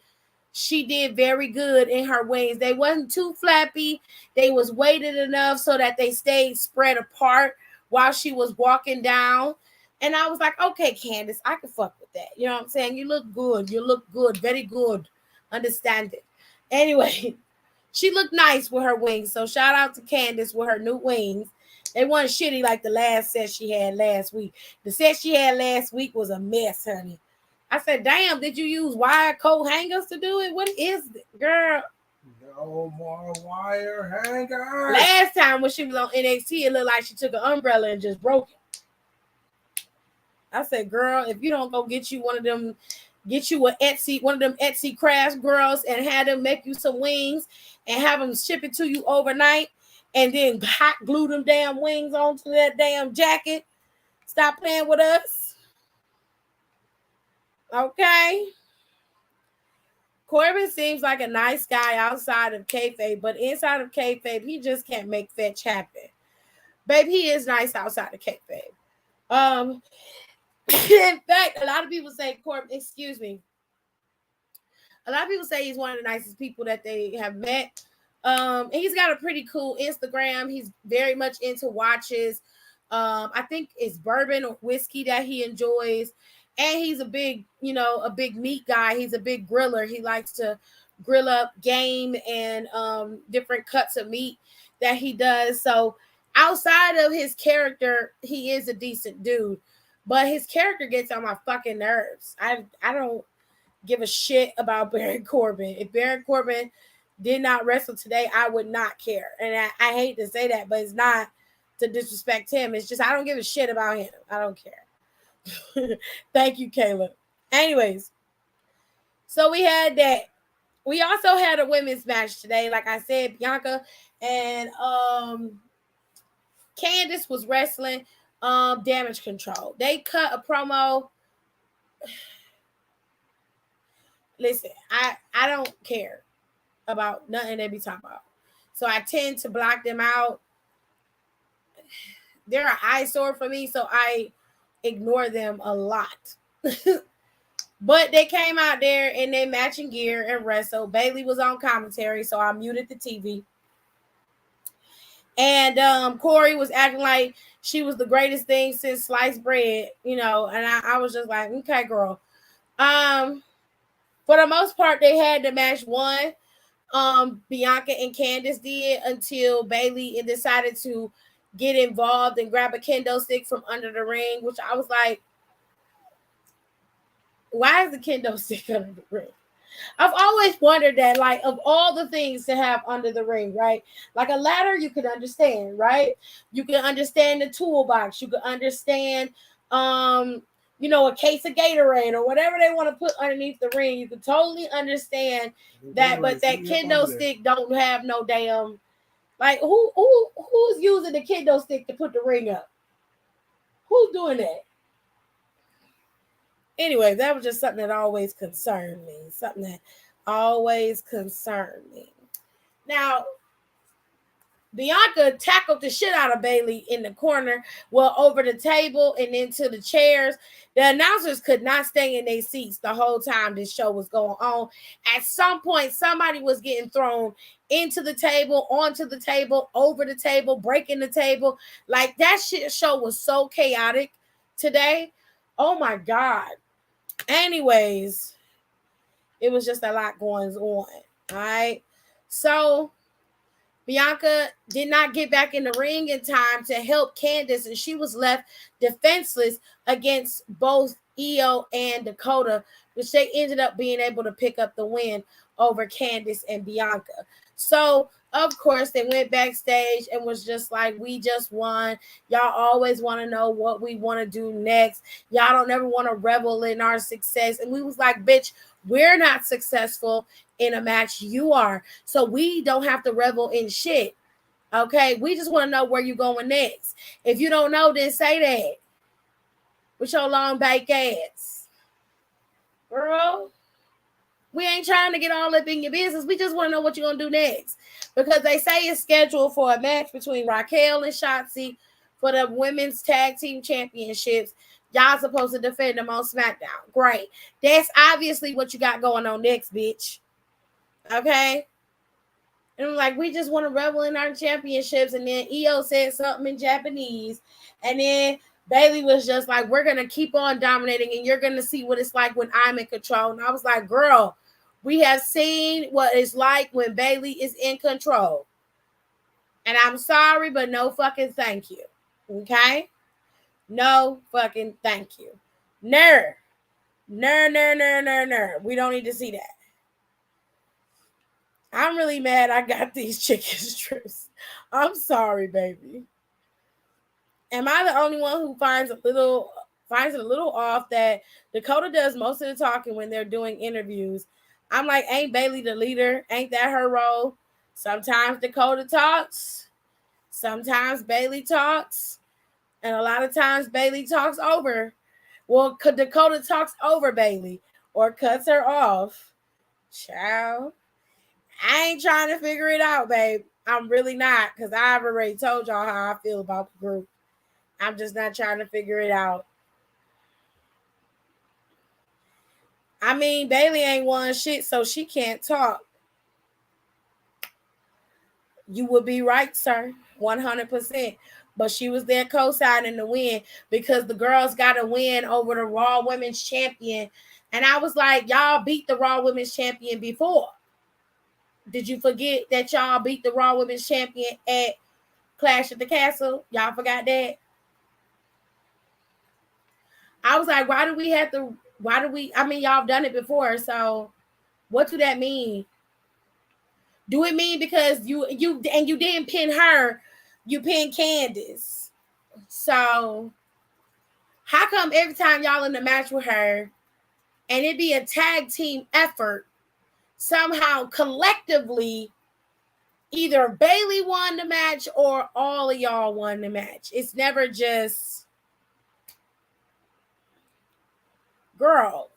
S3: she did very good in her wings. They wasn't too flappy. They was weighted enough so that they stayed spread apart while she was walking down. And I was like, okay, Candice, I can fuck with that. You know what I'm saying? You look good. You look good. Very good. Understand it. Anyway, she looked nice with her wings. So shout out to Candice with her new wings. They weren't shitty like the last set she had last week. The set she had last week was a mess, honey. I said, damn, did you use wire coat hangers to do it? What is it, girl?
S4: No more wire hangers.
S3: Last time when she was on NXT, it looked like she took an umbrella and just broke it. I said, girl, if you don't go get you one of them Etsy crafts girls and have them make you some wings and have them ship it to you overnight and then hot glue them damn wings onto that damn jacket, stop playing with us. Okay. Corbin seems like a nice guy outside of kayfabe, but inside of kayfabe, he just can't make fetch happen. Babe, he is nice outside of kayfabe. In fact, a lot of people say Corbin, excuse me. A lot of people say he's one of the nicest people that they have met. He's got a pretty cool Instagram. He's very much into watches. I think it's bourbon or whiskey that he enjoys. And he's a big meat guy. He's a big griller. He likes to grill up game and different cuts of meat that he does. So outside of his character, he is a decent dude. But his character gets on my fucking nerves. I don't give a shit about Baron Corbin. If Baron Corbin did not wrestle today, I would not care. And I hate to say that, but it's not to disrespect him. It's just I don't give a shit about him. I don't care. Thank you, Kayla. Anyways, so we had that. We also had a women's match today. Like I said, Bianca and Candice was wrestling Damage Control. They cut a promo. listen, I don't care about nothing they be talking about. So I tend to block them out. They're an eyesore for me, so I ignore them a lot. But they came out there in their matching gear and wrestled. Bailey was on commentary, so I muted the TV. And Corey was acting like she was the greatest thing since sliced bread, and I was just like, okay, girl. For the most part, they had the match won. Bianca and Candice did until Bailey decided to get involved and grab a kendo stick from under the ring, which I was like, why is the kendo stick under the ring? I've always wondered that, like, of all the things to have under the ring, right? Like a ladder, you can understand, right? You can understand the toolbox. You can understand, a case of Gatorade or whatever they want to put underneath the ring. You can totally understand that, but that kendo stick don't have no damn, like, who's using the kendo stick to put the ring up? Who's doing that? Anyway, that was just something that always concerned me. Now, Bianca tackled the shit out of Bailey in the corner, over the table and into the chairs. The announcers could not stay in their seats the whole time this show was going on. At some point, somebody was getting thrown into the table, onto the table, over the table, breaking the table. Like, that show was so chaotic today. Oh my God. Anyways, it was just a lot going on. All right. So Bianca did not get back in the ring in time to help Candice, and she was left defenseless against both Io and Dakota, which they ended up being able to pick up the win over Candice and Bianca. So, of course, they went backstage and was just like, we just won. Y'all always want to know what we want to do next. Y'all don't ever want to revel in our success. And we was like, bitch, we're not successful in a match. You are. So we don't have to revel in shit. Okay? We just want to know where you're going next. If you don't know, then say that. With your long bake ass. Girl. We ain't trying to get all up in your business. We just want to know what you're going to do next. Because they say it's scheduled for a match between Raquel and Shotzi for the women's tag team championships. Y'all supposed to defend them on SmackDown. Great. That's obviously what you got going on next, bitch. Okay? And I'm like, we just want to revel in our championships. And then Io said something in Japanese. And then Bailey was just like, we're going to keep on dominating and you're going to see what it's like when I'm in control. And I was like, girl, we have seen what it's like when Bailey is in control. And I'm sorry, but no fucking thank you. Okay? No fucking thank you. No. We don't need to see that. I'm really mad I got these chicken strips. I'm sorry, baby. Am I the only one who finds it a little off that Dakota does most of the talking when they're doing interviews? I'm like, ain't Bailey the leader? Ain't that her role? Sometimes Dakota talks. Sometimes Bailey talks. And a lot of times Bailey talks over. Well, Dakota talks over Bailey or cuts her off. Child. I ain't trying to figure it out, babe. I'm really not, because I've already told y'all how I feel about the group. I'm just not trying to figure it out. I mean, Bailey ain't won shit, so she can't talk. You would be right, sir. 100%. But she was there co-signing the win because the girls got a win over the Raw Women's Champion. And I was like, y'all beat the Raw Women's Champion before. Did you forget that y'all beat the Raw Women's Champion at Clash at the Castle? Y'all forgot that? I was like, I mean, y'all have done it before, so what do that mean? Do it mean because you didn't pin her, you pinned Candice? So how come every time y'all in the match with her and it be a tag team effort, somehow collectively either Bailey won the match or all of y'all won the match? It's never just, girl,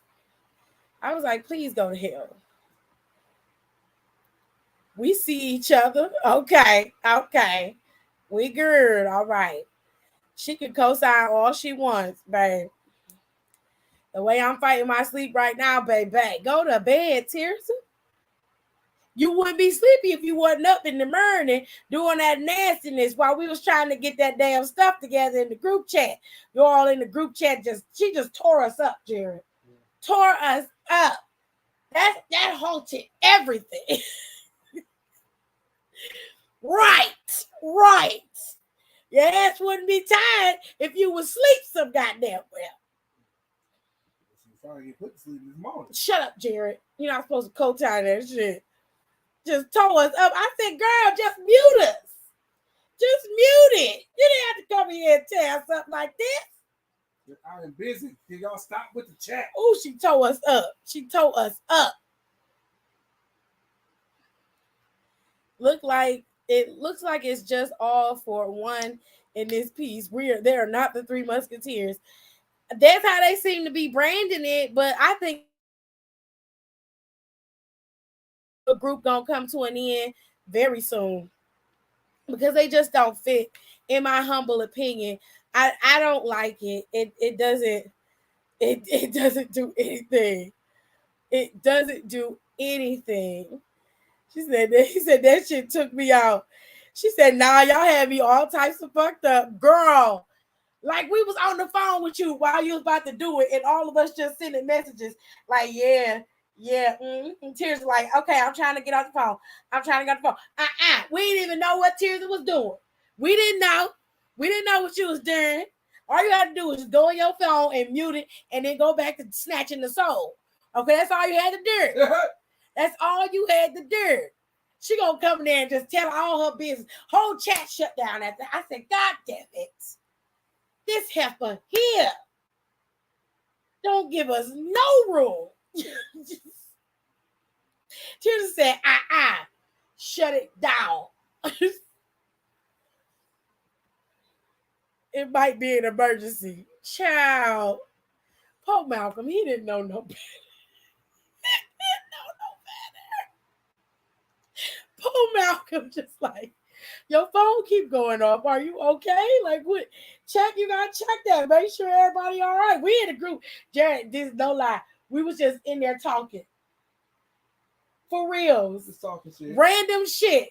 S3: I was like, please go to hell. We see each other. Okay. We good. All right. She can co-sign all she wants, babe. The way I'm fighting my sleep right now, baby. Go to bed, Tirza. You wouldn't be sleepy if you wasn't up in the morning doing that nastiness while we was trying to get that damn stuff together in the group chat. You're all in the group chat. She just tore us up, Jared. Tore us up. That halted everything. Right. Your ass wouldn't be tired if you would sleep some goddamn well.
S4: Finally get put to sleep this morning.
S3: Shut up, Jared. You're not supposed to co-sign that shit. Just tore us up. I said, girl, just mute us. Just mute it. You didn't have to come here and tell us something like this.
S4: I am busy. Can y'all stop with the chat?
S3: Oh, she tore us up. It looks like it's just all for one in this piece. They are not the Three Musketeers. That's how they seem to be branding it, but I think the group gonna come to an end very soon because they just don't fit, in my humble opinion. I don't like it. It doesn't do anything. It doesn't do anything. He said that shit took me out. She said, nah, y'all had me all types of fucked up. Girl, like we was on the phone with you while you was about to do it, and all of us just sending messages like, yeah. Tears like, okay, I'm trying to get off the phone. We didn't even know what Tears was doing. We didn't know what you was doing. All you had to do was just go on your phone and mute it and then go back to snatching the soul. Okay, that's all you had to do. That's all you had to do. She gonna come in there and just tell all her business. Whole chat shut down after. I said, God damn it. This heifer here don't give us no room. Tears said, shut it down. It might be an emergency. Child. Poor Malcolm, he didn't know no better. Poor Malcolm just like, your phone keep going off. Are you okay? Like what? You gotta check that. Make sure everybody all right. We in a group. Jared, this is no lie. We was just in there talking. For real.
S4: Just talking shit.
S3: Random shit.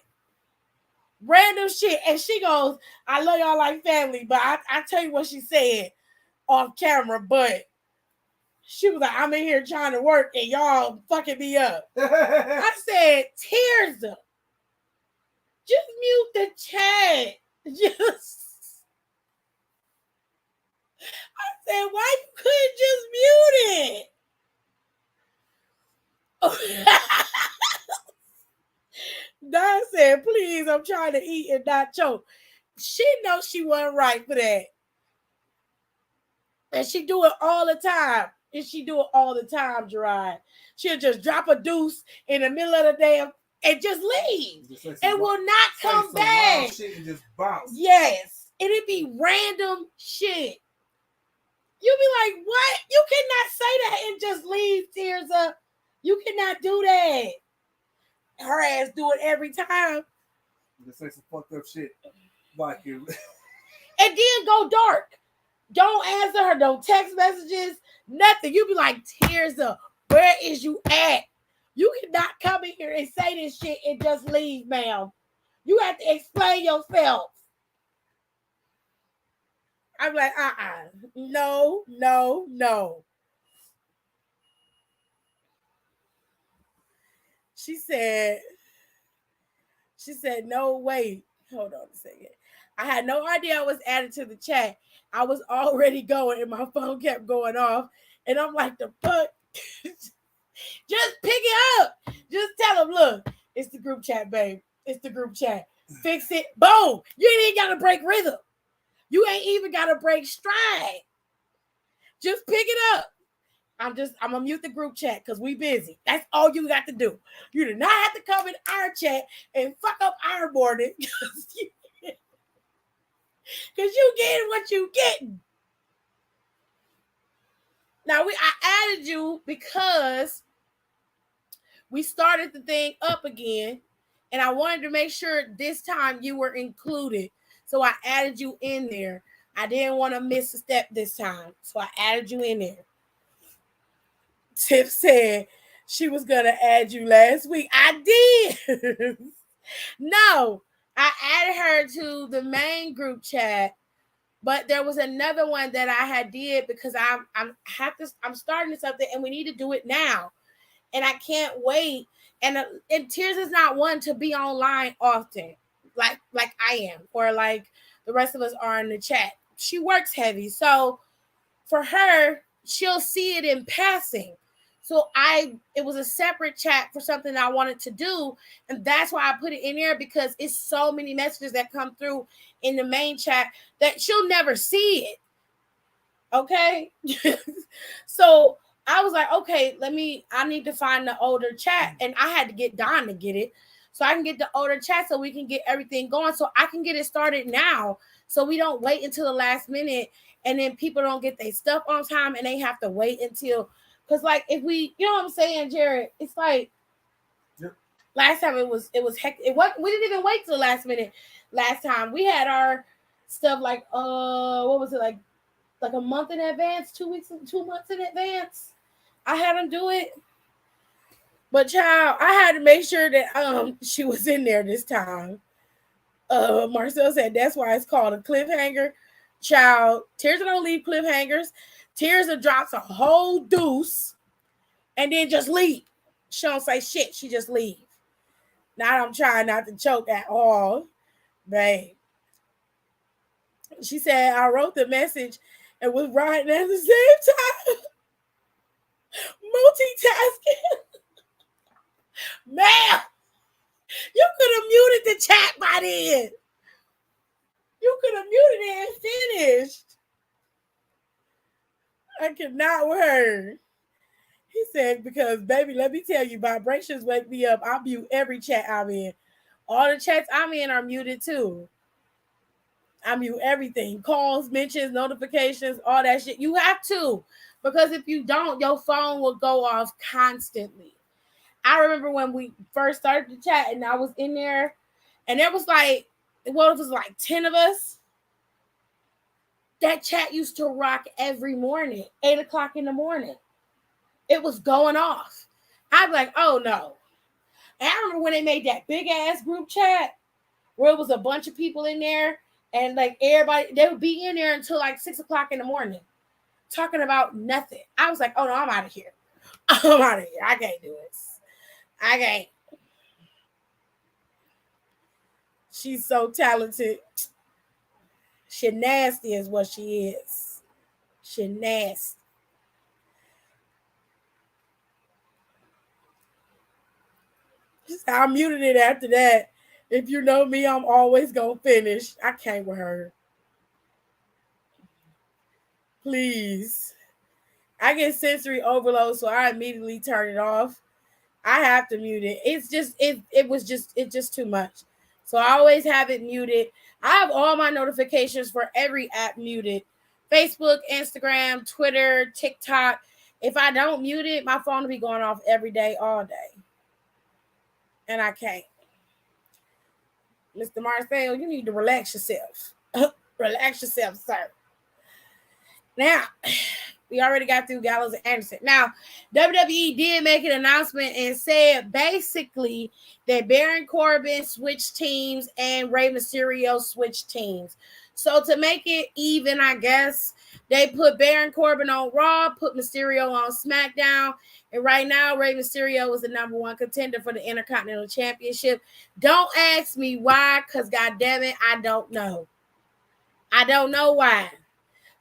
S3: And she goes, I love y'all like family, but I tell you what she said off camera, but she was like, I'm in here trying to work and y'all fucking me up. I said, Tears up. Just mute the chat. I said, why you couldn't just mute it? Don said, please, I'm trying to eat and not choke. She knows she wasn't right for that. And she do it all the time. Gerard. She'll just drop a deuce in the middle of the damn and just leave. And will not come back.
S4: Shit and just bounce.
S3: Yes. And it be random shit. You be like, what? You cannot say that and just leave, Tears up. You cannot do that. Her ass do it every time.
S4: Just say some fucked up shit. Like you.
S3: And then go dark. Don't answer her, no text messages, nothing. You be like, Tears up. Where is you at? You cannot come in here and say this shit and just leave, ma'am. You have to explain yourself. I'm like, no. She said, no, wait. Hold on a second. I had no idea I was added to the chat. I was already going and my phone kept going off. And I'm like, the fuck? Just pick it up. Just tell them, look, it's the group chat, babe. It's the group chat. Fix it. Boom. You ain't got to break rhythm. You ain't even got to break stride. Just pick it up. I'm gonna mute the group chat because we busy. That's all you got to do. You do not have to come in our chat and fuck up our morning because you getting what you getting. Now I added you because we started the thing up again, and I wanted to make sure this time you were included. So I added you in there. I didn't want to miss a step this time, so I added you in there. Tiff said she was gonna add you last week. I did. No, I added her to the main group chat, but there was another one that I had did because I'm starting something and we need to do it now, and I can't wait. And Tears is not one to be online often, like I am, or like the rest of us are in the chat. She works heavy, so for her, she'll see it in passing. So it was a separate chat for something I wanted to do, and that's why I put it in there, because it's so many messages that come through in the main chat that she'll never see it. Okay, so I was like, okay, I need to find the older chat, and I had to get Don to get it so I can get the older chat so we can get everything going, so I can get it started now, so we don't wait until the last minute and then people don't get their stuff on time and they have to wait until. Because, like, if we, you know what I'm saying, Jared? It's like, yep. Last time it was hectic. We didn't even wait till the last minute. Last time we had our stuff like, what was it, like a month in advance, 2 months in advance. I had them do it, but child, I had to make sure that she was in there this time. Marcel said that's why it's called a cliffhanger. Child, Tears don't leave cliffhangers. Tears drops a whole deuce and then just leave. She don't say shit. She just leave. Now I'm trying not to choke at all, babe. She said I wrote the message and was writing at the same time. Multitasking. Man, you could have muted the chat by then. You could have muted it and finished. I cannot with her. He said, because, baby, let me tell you, vibrations wake me up. I mute every chat I'm in. All the chats I'm in are muted, too. I mute everything. Calls, mentions, notifications, all that shit. You have to. Because if you don't, your phone will go off constantly. I remember when we first started the chat, and I was in there, and there was like, well, it was like 10 of us. That chat used to rock every morning, 8 o'clock in the morning. It was going off. I'd be like, oh no. And I remember when they made that big ass group chat where it was a bunch of people in there, and like everybody, they would be in there until like 6 o'clock in the morning talking about nothing. I was like, oh no, I'm out of here. I'm out of here. I can't do this. I can't. She's so talented. She nasty is what she is. She nasty. I muted it after that. If you know me, I'm always going to finish. I can't with her. Please. I get sensory overload, so I immediately turn it off. I have to mute it. It's just too much. So I always have it muted. I have all my notifications for every app muted. Facebook, Instagram, Twitter, TikTok. If I don't mute it, my phone will be going off every day, all day. And I can't. Mr. Marcel, you need to relax yourself. Relax yourself, sir. Now, we already got through Gallows and Anderson. Now, WWE did make an announcement and said basically that Baron Corbin switched teams and Rey Mysterio switched teams. So to make it even, I guess, they put Baron Corbin on Raw, put Mysterio on SmackDown, and right now Rey Mysterio is the number one contender for the Intercontinental Championship. Don't ask me why, because goddammit, I don't know. I don't know why.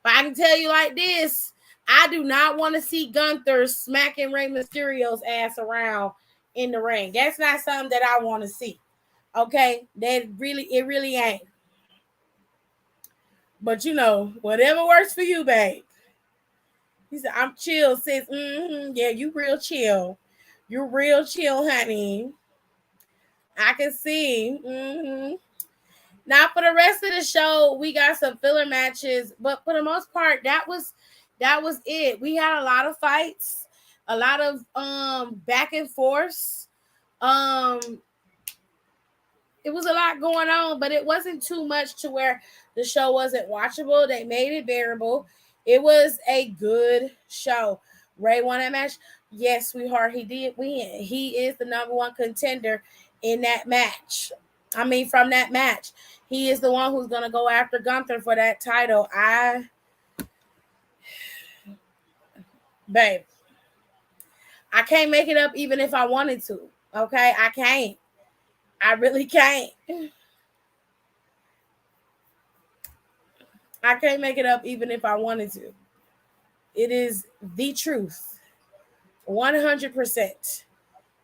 S3: But I can tell you like this, I do not want to see Gunther smacking Rey Mysterio's ass around in the ring. That's not something that I want to see. Okay? It really ain't. But you know, whatever works for you, babe. He said, I'm chill, sis. Yeah, you real chill. You're real chill, honey. I can see. Now, for the rest of the show, we got some filler matches. But for the most part, that was That was it. We had a lot of fights, a lot of back and forth. It was a lot going on, but it wasn't too much to where the show wasn't watchable. They made it bearable. It was a good show. Ray won that match. Yes, sweetheart, he did win. He is the number one contender in that match. I mean, from that match. He is the one who's going to go after Gunther for that title. Babe, I can't make it up even if I wanted to. Okay? I can't. I really can't. I can't make it up even if I wanted to. It is the truth. 100%.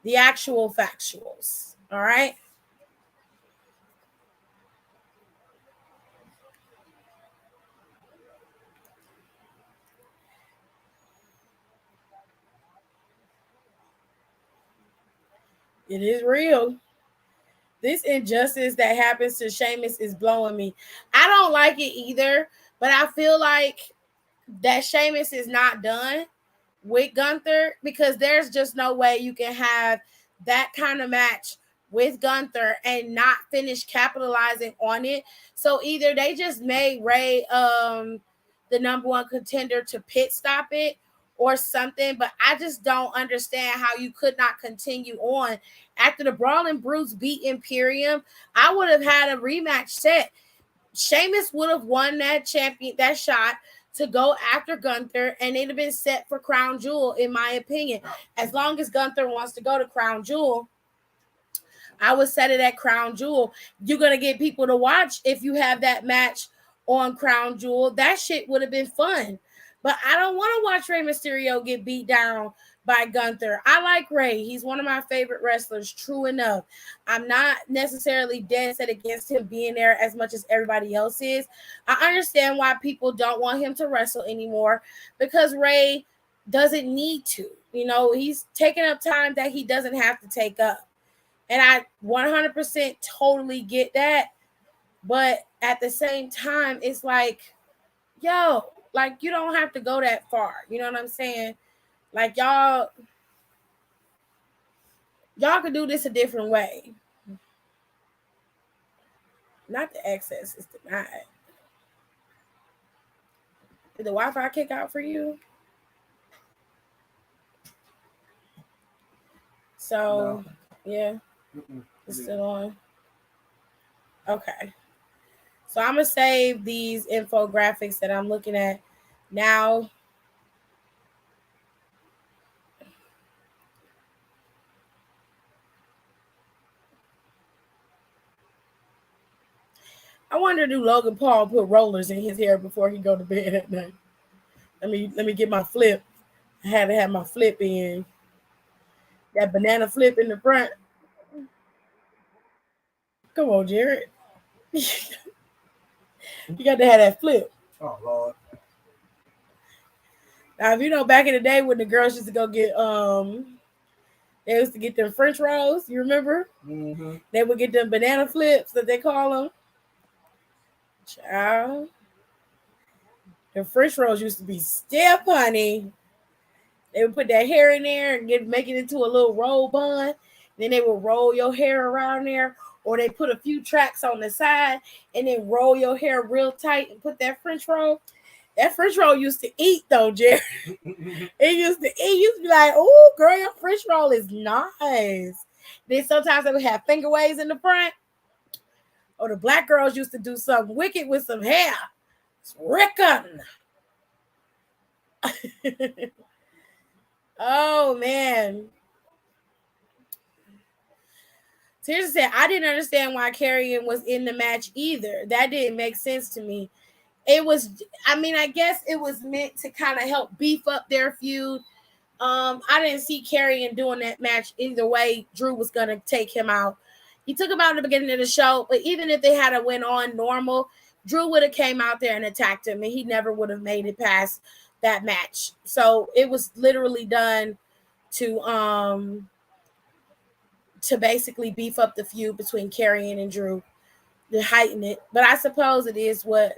S3: The actual factuals. All right? It is real. This injustice that happens to Sheamus is blowing me. I don't like it either, but I feel like that Sheamus is not done with Gunther because there's just no way you can have that kind of match with Gunther and not finish capitalizing on it. So either they just made Ray the number one contender to pit stop it or something, but I just don't understand how you could not continue on. After the Brawling Brutes beat Imperium, I would have had a rematch set. Sheamus would have won that shot to go after Gunther, and it'd have been set for Crown Jewel, in my opinion. As long as Gunther wants to go to Crown Jewel, I would set it at Crown Jewel. You're going to get people to watch if you have that match on Crown Jewel. That shit would have been fun. But I don't want to watch Rey Mysterio get beat down by Gunther. I like Ray. He's one of my favorite wrestlers, true enough. I'm not necessarily dead set against him being there as much as everybody else is. I understand why people don't want him to wrestle anymore because Ray doesn't need to. You know, he's taking up time that he doesn't have to take up. And I 100% totally get that. But at the same time, it's like, yo, like, you don't have to go that far. You know what I'm saying? Like, y'all could do this a different way. Not the access is denied. Did the Wi-Fi kick out for you? So, no. Yeah. It's still on. Okay. So I'm going to save these infographics that I'm looking at now. I wonder, do Logan Paul put rollers in his hair before he go to bed at night? Let me get my flip. I had to have my flip in. That banana flip in the front. Come on, Jared. You got to have that flip.
S4: Oh, Lord.
S3: Now, if you know, back in the day when the girls used to go get, they used to get them French rolls. You remember?
S4: Mm-hmm.
S3: They would get them banana flips that they call them. Child. The French rolls used to be stiff, honey. They would put that hair in there and make it into a little roll bun. Then they would roll your hair around there. Or they put a few tracks on the side and then roll your hair real tight and put that French roll. That French roll used to eat, though, Jerry. It used to eat. You used to be like, oh, girl, your French roll is nice. Then sometimes they would have finger waves in the front. Or the black girls used to do something wicked with some hair. It's Rickon. Oh, man. Seriously, I didn't understand why Karrion was in the match either. That didn't make sense to me. It was, I mean, I guess it was meant to kind of help beef up their feud. I didn't see Karrion doing that match either way. Drew was going to take him out. He took him out at the beginning of the show, but even if they had went on normal, Drew would have came out there and attacked him, and he never would have made it past that match. So it was literally done to basically beef up the feud between Karrion and Drew, to heighten it. But I suppose it is what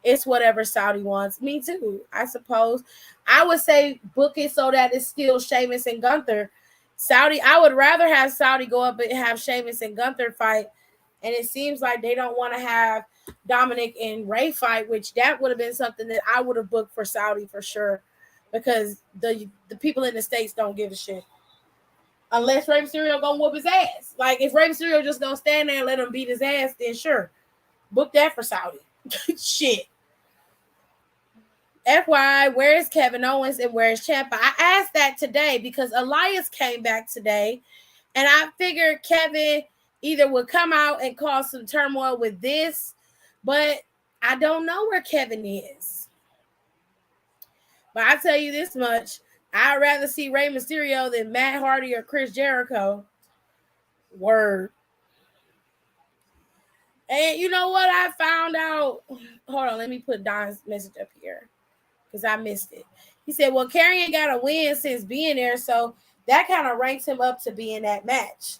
S3: it's whatever Saudi wants. Me too, I suppose. I would say book it so that it's still Sheamus and Gunther. Saudi, I would rather have Saudi go up and have Sheamus and Gunther fight. And it seems like they don't want to have Dominic and Ray fight, which that would have been something that I would have booked for Saudi for sure. Because the people in the States don't give a shit. Unless Rey Mysterio gonna whoop his ass. Like, if Rey Mysterio just gonna stand there and let him beat his ass, then sure. Book that for Saudi. Shit. FYI, where is Kevin Owens and where is Ciampa? I asked that today because Elias came back today, and I figured Kevin either would come out and cause some turmoil with this, but I don't know where Kevin is. But I tell you this much, I'd rather see Rey Mysterio than Matt Hardy or Chris Jericho. Word. And you know what I found out? Hold on, let me put Don's message up here because I missed it. He said, well, Karrion got a win since being there, so that kind of ranks him up to be in that match.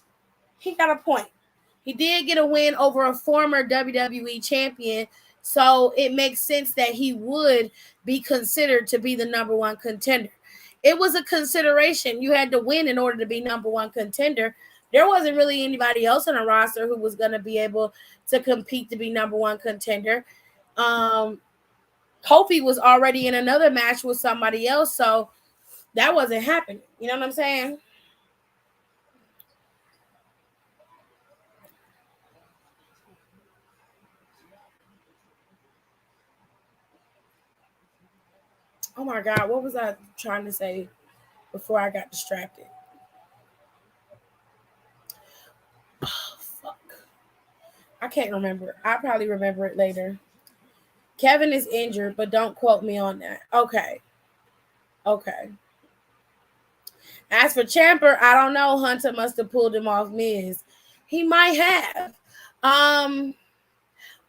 S3: He got a point. He did get a win over a former WWE champion, so it makes sense that he would be considered to be the number one contender. It was a consideration. You had to win in order to be number one contender. There wasn't really anybody else on the roster who was going to be able to compete to be number one contender. Kofi was already in another match with somebody else, so that wasn't happening. You know what I'm saying? Oh my God, what was I trying to say before I got distracted? Oh, fuck. I can't remember. I'll probably remember it later. Kevin is injured, but don't quote me on that. Okay. As for Ciampa, I don't know. Hunter must have pulled him off Miz. He might have.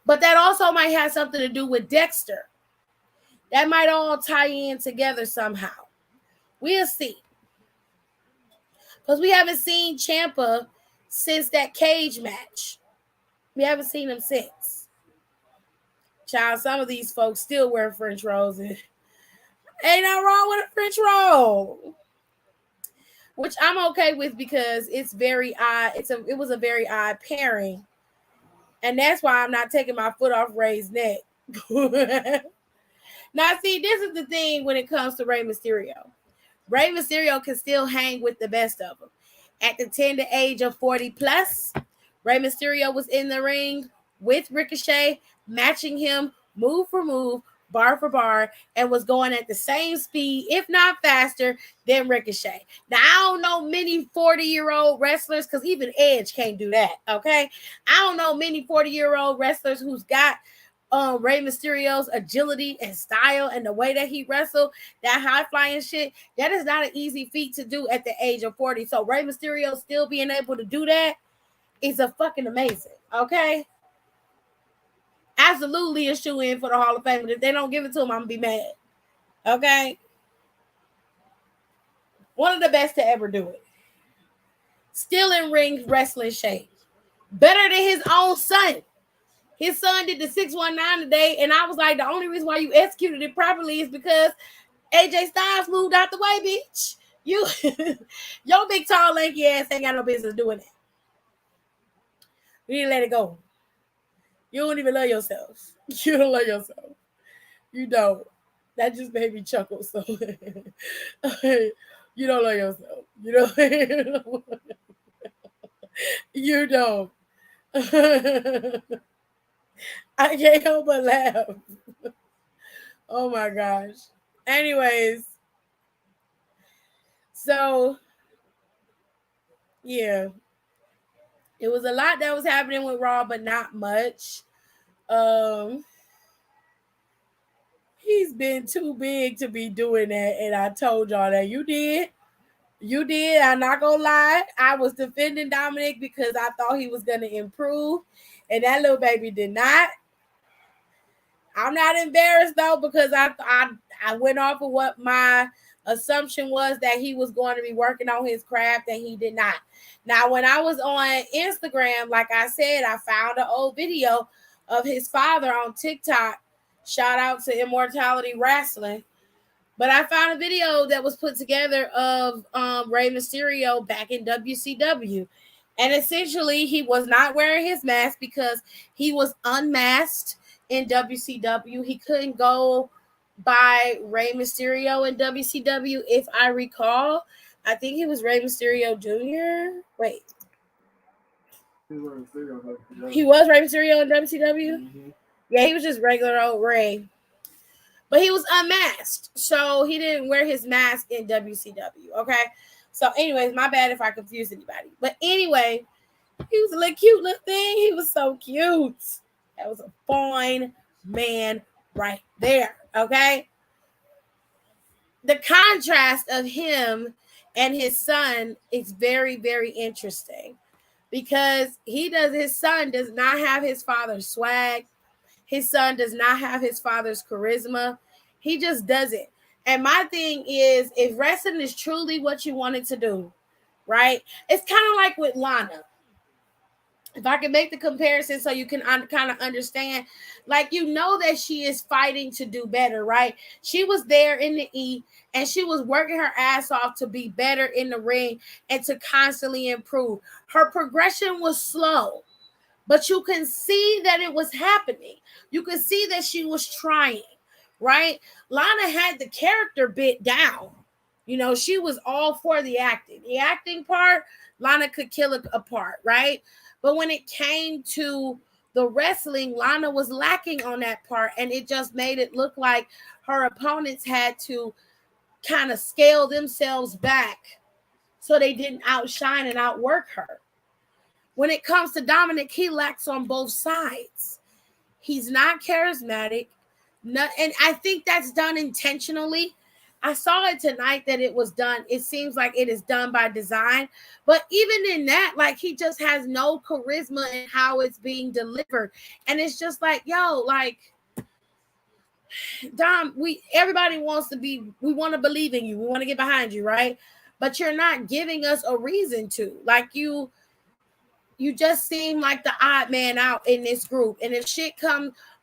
S3: But that also might have something to do with Dexter. That might all tie in together somehow. We'll see. Because we haven't seen Ciampa since that cage match. We haven't seen him since. Child, some of these folks still wear French rolls. And ain't nothing wrong with a French roll. Which I'm okay with because it's very odd. It was a very odd pairing. And that's why I'm not taking my foot off Ray's neck. Now, see, this is the thing when it comes to Rey Mysterio. Rey Mysterio can still hang with the best of them. At the tender age of 40 plus, Rey Mysterio was in the ring with Ricochet, matching him move for move, bar for bar, and was going at the same speed, if not faster, than Ricochet. Now, I don't know many 40-year-old wrestlers, because even Edge can't do that, okay? I don't know many 40-year-old wrestlers who's got Rey Mysterio's agility and style and the way that he wrestled, that high-flying shit. That is not an easy feat to do at the age of 40. So Rey Mysterio still being able to do that is a fucking amazing, okay? Absolutely a shoe-in for the Hall of Fame. But if they don't give it to him, I'm going to be mad. Okay? One of the best to ever do it. Still in ring wrestling shape. Better than his own son. His son did the 619 today, and I was like, the only reason why you executed it properly is because AJ Styles moved out the way, bitch. Your big, tall, lanky ass ain't got no business doing that. You need to let it go. You don't even love yourself. You don't love yourself. You don't. That just made me chuckle. So you don't love yourself. You don't. You don't. I can't help but laugh. Oh my gosh. Anyways. So yeah. It was a lot that was happening with Raw, but not much. He's been too big to be doing that, and I told y'all that. You did. I'm not gonna lie. I was defending Dominic because I thought he was gonna improve, and that little baby did not. I'm not embarrassed though, because I went off of what my assumption was, that he was going to be working on his craft, and he did not. Now, when I was on Instagram, like I said, I found an old video of his father on TikTok Shout out to Immortality Wrestling. But I found a video that was put together of Rey Mysterio back in WCW. And essentially, he was not wearing his mask because he was unmasked in WCW. He couldn't go by Rey Mysterio in WCW, if I recall. I think he was Rey Mysterio Jr. Wait. He was Rey Mysterio in WCW? Mm-hmm. Yeah, he was just regular old Rey. But he was unmasked, so he didn't wear his mask in WCW, okay? So anyways, my bad if I confused anybody. But anyway, he was a little cute little thing. He was so cute. That was a fine man right there, okay? The contrast of him and his son is very, very interesting because his son does not have his father's swag. His son does not have his father's charisma. He just doesn't. And my thing is, if wrestling is truly what you wanted to do, right? It's kind of like with Lana. If I can make the comparison so you can kind of understand, like, you know that she is fighting to do better, right? She was there in the E and she was working her ass off to be better in the ring and to constantly improve. Her progression was slow, but you can see that it was happening. You can see that she was trying, right? Lana had the character bit down. You know, she was all for the acting. The acting part, Lana could kill it apart, right? But when it came to the wrestling, Lana was lacking on that part, and it just made it look like her opponents had to kind of scale themselves back so they didn't outshine and outwork her. When it comes to Dominic, he lacks on both sides. He's not charismatic. And I think that's done intentionally. I saw it tonight that it was done. It seems like it is done by design. But even in that, like, he just has no charisma in how it's being delivered. And it's just like, yo, like, Dom, everybody wants to be, we want to believe in you. We want to get behind you, right? But you're not giving us a reason to. Like, you just seem like the odd man out in this group. And if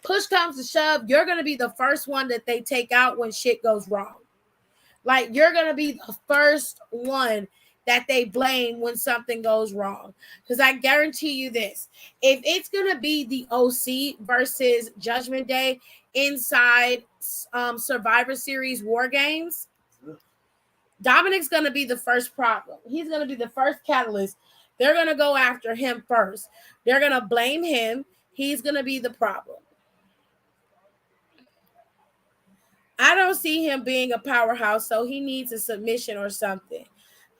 S3: push comes to shove, you're going to be the first one that they take out when shit goes wrong. Like, you're going to be the first one that they blame when something goes wrong. Because I guarantee you this. If it's going to be the OC versus Judgment Day inside Survivor Series War Games, Dominic's going to be the first problem. He's going to be the first catalyst. They're going to go after him first. They're going to blame him. He's going to be the problem. I don't see him being a powerhouse, so he needs a submission or something.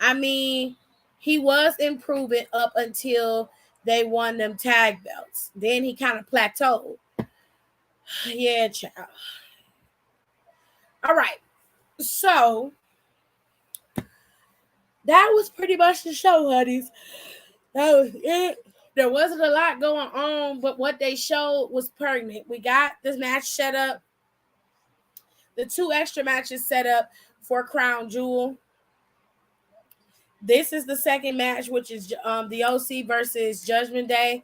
S3: I mean, he was improving up until they won them tag belts. Then he kind of plateaued. Yeah, child. All right. So that was pretty much the show, honeys. That was it. There wasn't a lot going on, but what they showed was pertinent. We got this match set up. The 2 extra matches set up for Crown Jewel. This is the second match, which is the OC versus Judgment Day.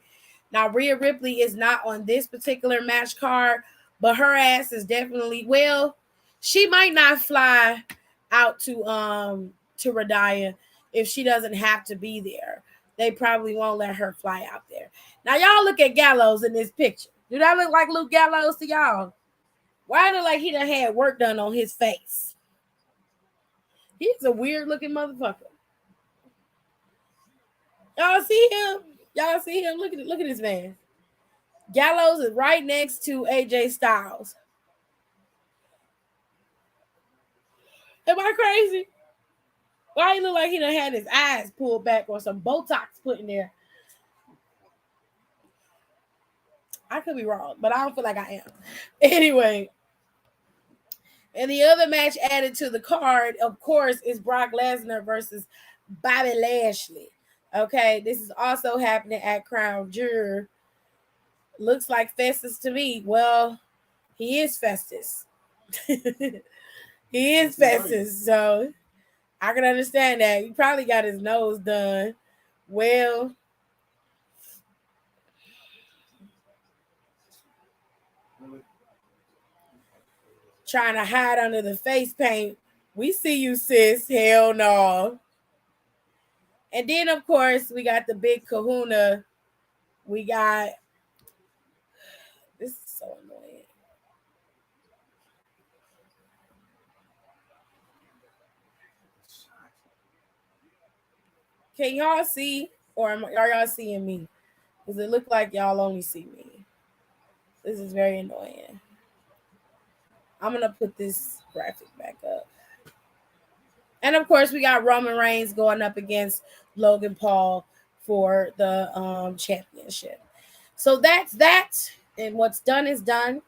S3: Now, Rhea Ripley is not on this particular match card, but her ass is definitely, well, she might not fly out to Radiah if she doesn't have to be there. They probably won't let her fly out there. Now, y'all look at Gallows in this picture. Do that look like Luke Gallows to y'all? Why look like he done had work done on his face? He's a weird looking motherfucker. Y'all see him? Y'all see him? Look at this man. Gallows is right next to AJ Styles. Am I crazy? Why he look like he done had his eyes pulled back or some Botox put in there? I could be wrong, but I don't feel like I am. Anyway. And the other match added to the card, of course, is Brock Lesnar versus Bobby Lashley. Okay, this is also happening at Crown Jewel. Looks like Festus to me. Well, he is Festus. He is Festus, so I can understand that. He probably got his nose done. Well, trying to hide under the face paint. We see you, sis. Hell no. And then, of course, we got the big kahuna. We got... This is so annoying. Can y'all see? Or are y'all seeing me? Because it look like y'all only see me. This is very annoying. I'm going to put this graphic back up. And of course, we got Roman Reigns going up against Logan Paul for the championship. So that's that. And what's done is done.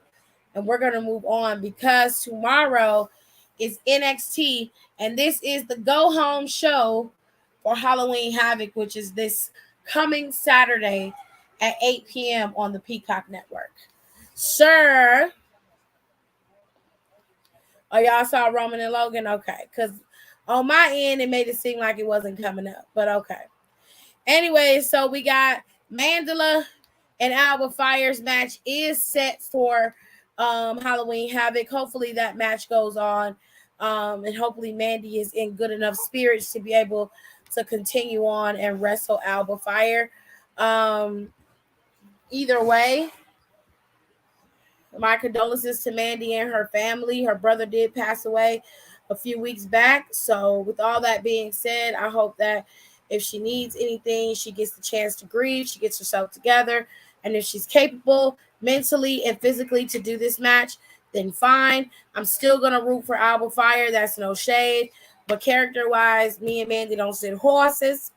S3: And we're going to move on because tomorrow is NXT. And this is the go home show for Halloween Havoc, which is this coming Saturday at 8 p.m. on the Peacock Network. Sir. Oh, y'all saw Roman and Logan? Okay. Because on my end, it made it seem like it wasn't coming up. But okay. Anyway, so we got Mandela and Alba Fire's match is set for Halloween Havoc. Hopefully that match goes on. And hopefully Mandy is in good enough spirits to be able to continue on and wrestle Alba Fire. Either way, my condolences to Mandy and her family. Her brother did pass away a few weeks back. So with all that being said, I hope that if she needs anything, she gets the chance to grieve. She gets herself together. And if she's capable mentally and physically to do this match, then fine. I'm still going to root for Alba Fire. That's no shade. But character-wise, me and Mandy don't sit horses.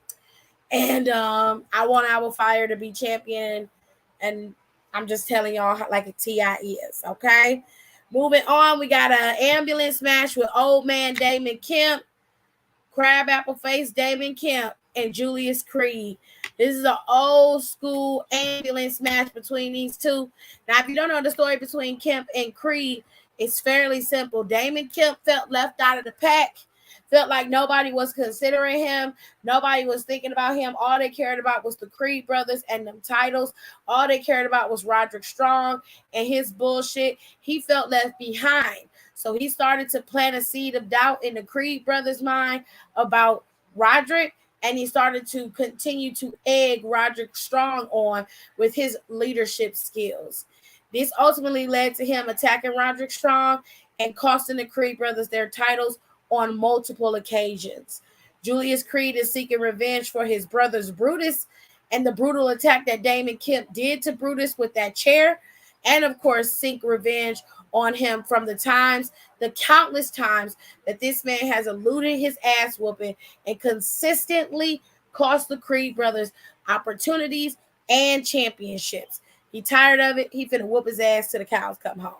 S3: And I want Alba Fire to be champion. And I'm just telling y'all like a T.I. is, okay? Moving on, we got an ambulance match with old man Damon Kemp, crabapple face Damon Kemp, and Julius Creed. This is an old school ambulance match between these two. Now, if you don't know the story between Kemp and Creed, it's fairly simple. Damon Kemp felt left out of the pack. Felt like nobody was considering him. Nobody was thinking about him. All they cared about was the Creed brothers and them titles. All they cared about was Roderick Strong and his bullshit. He felt left behind. So he started to plant a seed of doubt in the Creed brothers' mind about Roderick. And he started to continue to egg Roderick Strong on with his leadership skills. This ultimately led to him attacking Roderick Strong and costing the Creed brothers their titles on multiple occasions. Julius Creed is seeking revenge for his brothers Brutus and the brutal attack that Damon Kemp did to Brutus with that chair, and of course seek revenge on him from the countless times that this man has eluded his ass whooping and consistently cost the Creed brothers opportunities and championships. He tired of it. He finna whoop his ass till the cows come home.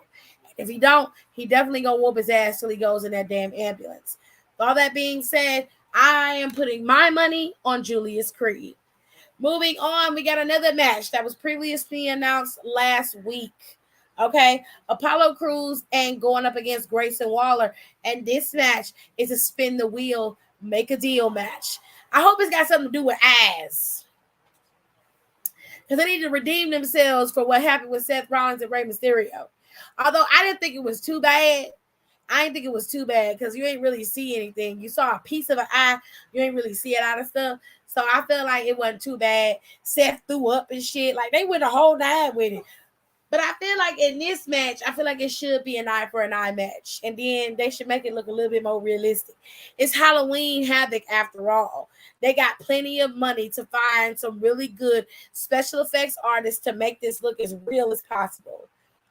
S3: If he don't, he definitely gonna whoop his ass till he goes in that damn ambulance. With all that being said, I am putting my money on Julius Creed. Moving on, we got another match that was previously announced last week. Okay, Apollo Crews and going up against Grayson Waller. And this match is a spin the wheel, make a deal match. I hope it's got something to do with ass. Because they need to redeem themselves for what happened with Seth Rollins and Rey Mysterio. Although I didn't think it was too bad. I didn't think it was too bad because you ain't really see anything. You saw a piece of an eye. You ain't really see a lot of stuff. So I felt like it wasn't too bad. Seth threw up and shit. Like they went a whole night with it. But I feel like in this match, I feel like it should be an eye for an eye match. And then they should make it look a little bit more realistic. It's Halloween Havoc after all. They got plenty of money to find some really good special effects artists to make this look as real as possible.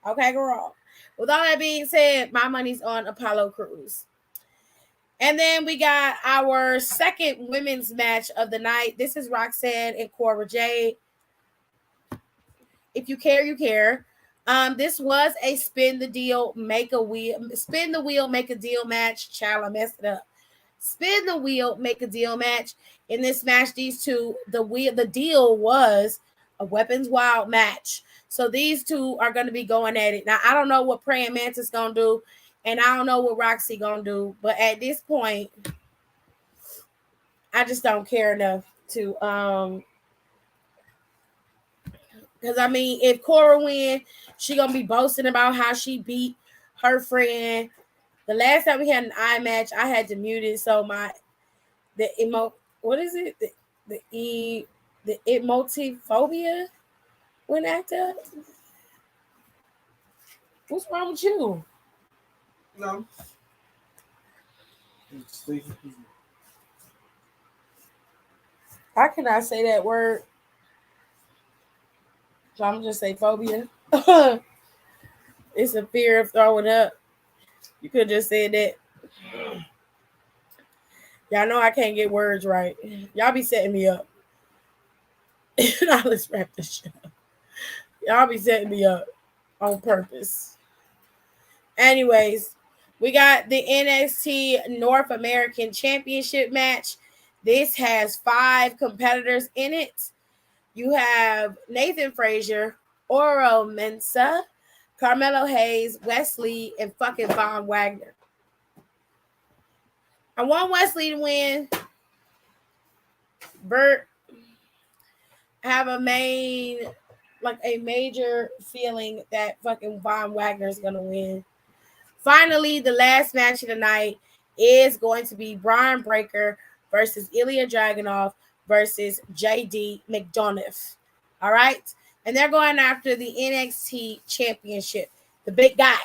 S3: Okay, girl. With all that being said, my money's on Apollo Crews. And then we got our second women's match of the night. This is Roxanne and Cora Jade. If you care, you care. This was a spin the wheel, make a deal match. Child, I messed it up. Spin the wheel, make a deal match. In this match, these two, the deal was a Weapons Wild match. So these two are going to be going at it. Now, I don't know what Praying Mantis going to do, and I don't know what Roxy going to do. But at this point, I just don't care enough to because, I mean, if Cora win, she going to be boasting about how she beat her friend. The last time we had an eye match, I had to mute it so what is it? The emotiphobia went after. What's wrong with you?
S4: No.
S3: How can I say that word? So I'm just say phobia. It's a fear of throwing up. You could just say that. Y'all know I can't get words right. Y'all be setting me up. Now let's wrap this shit up. Y'all be setting me up on purpose. Anyways, we got the NXT North American Championship match. This has 5 competitors in it. You have Nathan Frazier, Oro Mensah, Carmelo Hayes, Wesley, and fucking Von Wagner. I want Wesley to win. Bert, I have a major feeling that fucking Von Wagner is gonna win. Finally, the last match of the night is going to be Brian Breaker versus Ilya Dragunov versus JD McDonough. All right. And they're going after the NXT Championship, the big guy.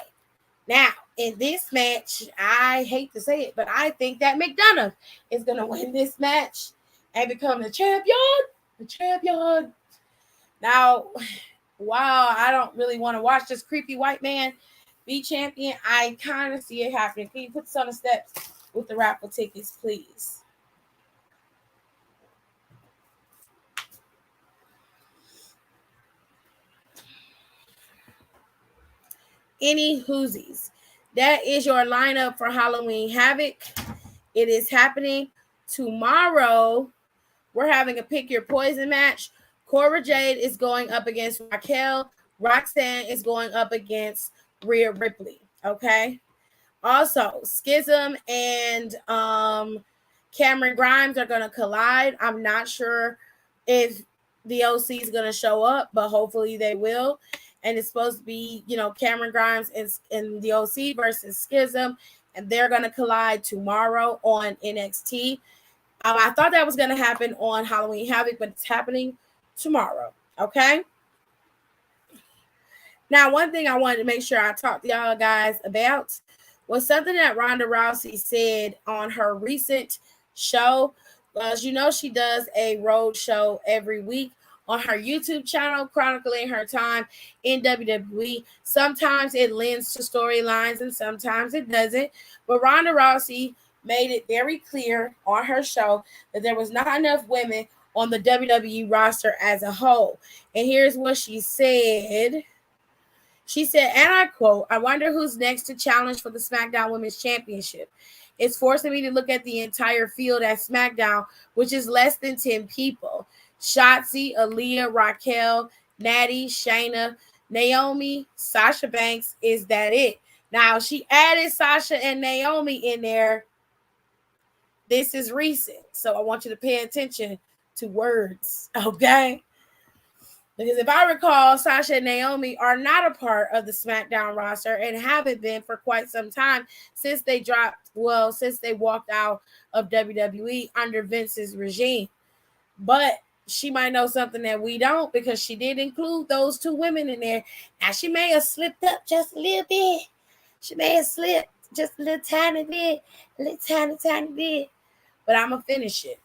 S3: Now, in this match, I hate to say it, but I think that McDonough is going to win this match and become the champion. The champion. Now, while I don't really want to watch this creepy white man be champion, I kind of see it happening. Can you put this on the steps with the raffle tickets, please? Any whoosies. That is your lineup for Halloween Havoc. It is happening tomorrow. We're having a pick your poison match. Cora Jade is going up against Raquel. Roxanne is going up against Rhea Ripley. Okay. Also, Schism and Cameron Grimes are going to collide. I'm not sure if the OC is going to show up, but hopefully they will. And it's supposed to be, Cameron Grimes and the OC versus Schism, and they're going to collide tomorrow on NXT. I thought that was going to happen on Halloween Havoc, but it's happening tomorrow. Okay. Now, one thing I wanted to make sure I talked to y'all guys about was something that Ronda Rousey said on her recent show. As you know, she does a road show every week on her YouTube channel, chronicling her time in WWE. Sometimes it lends to storylines and sometimes it doesn't. But Ronda Rousey made it very clear on her show that there was not enough women on the WWE roster as a whole. And here's what she said. She said, and I quote, "I wonder who's next to challenge for the SmackDown Women's Championship. It's forcing me to look at the entire field at SmackDown, which is less than 10 people. Shotzi, Aaliyah, Raquel, Natty, Shayna, Naomi, Sasha Banks. Is that it?" Now, she added Sasha and Naomi in there. This is recent, so I want you to pay attention to words, okay? Because if I recall, Sasha and Naomi are not a part of the SmackDown roster and haven't been for quite some time since they walked out of WWE under Vince's regime. But she might know something that we don't, because she did include those 2 women in there. Now, she may have slipped up just a little bit. She may have slipped just a little tiny bit. But I'm going to finish it.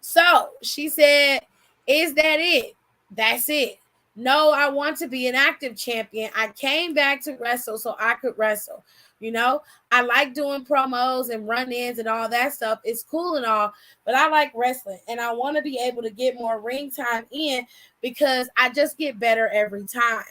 S3: So, she said, is that it? That's it. No, I want to be an active champion. I came back to wrestle so I could wrestle. I like doing promos and run-ins and all that stuff. It's cool and all, but I like wrestling, and I want to be able to get more ring time in because I just get better every time.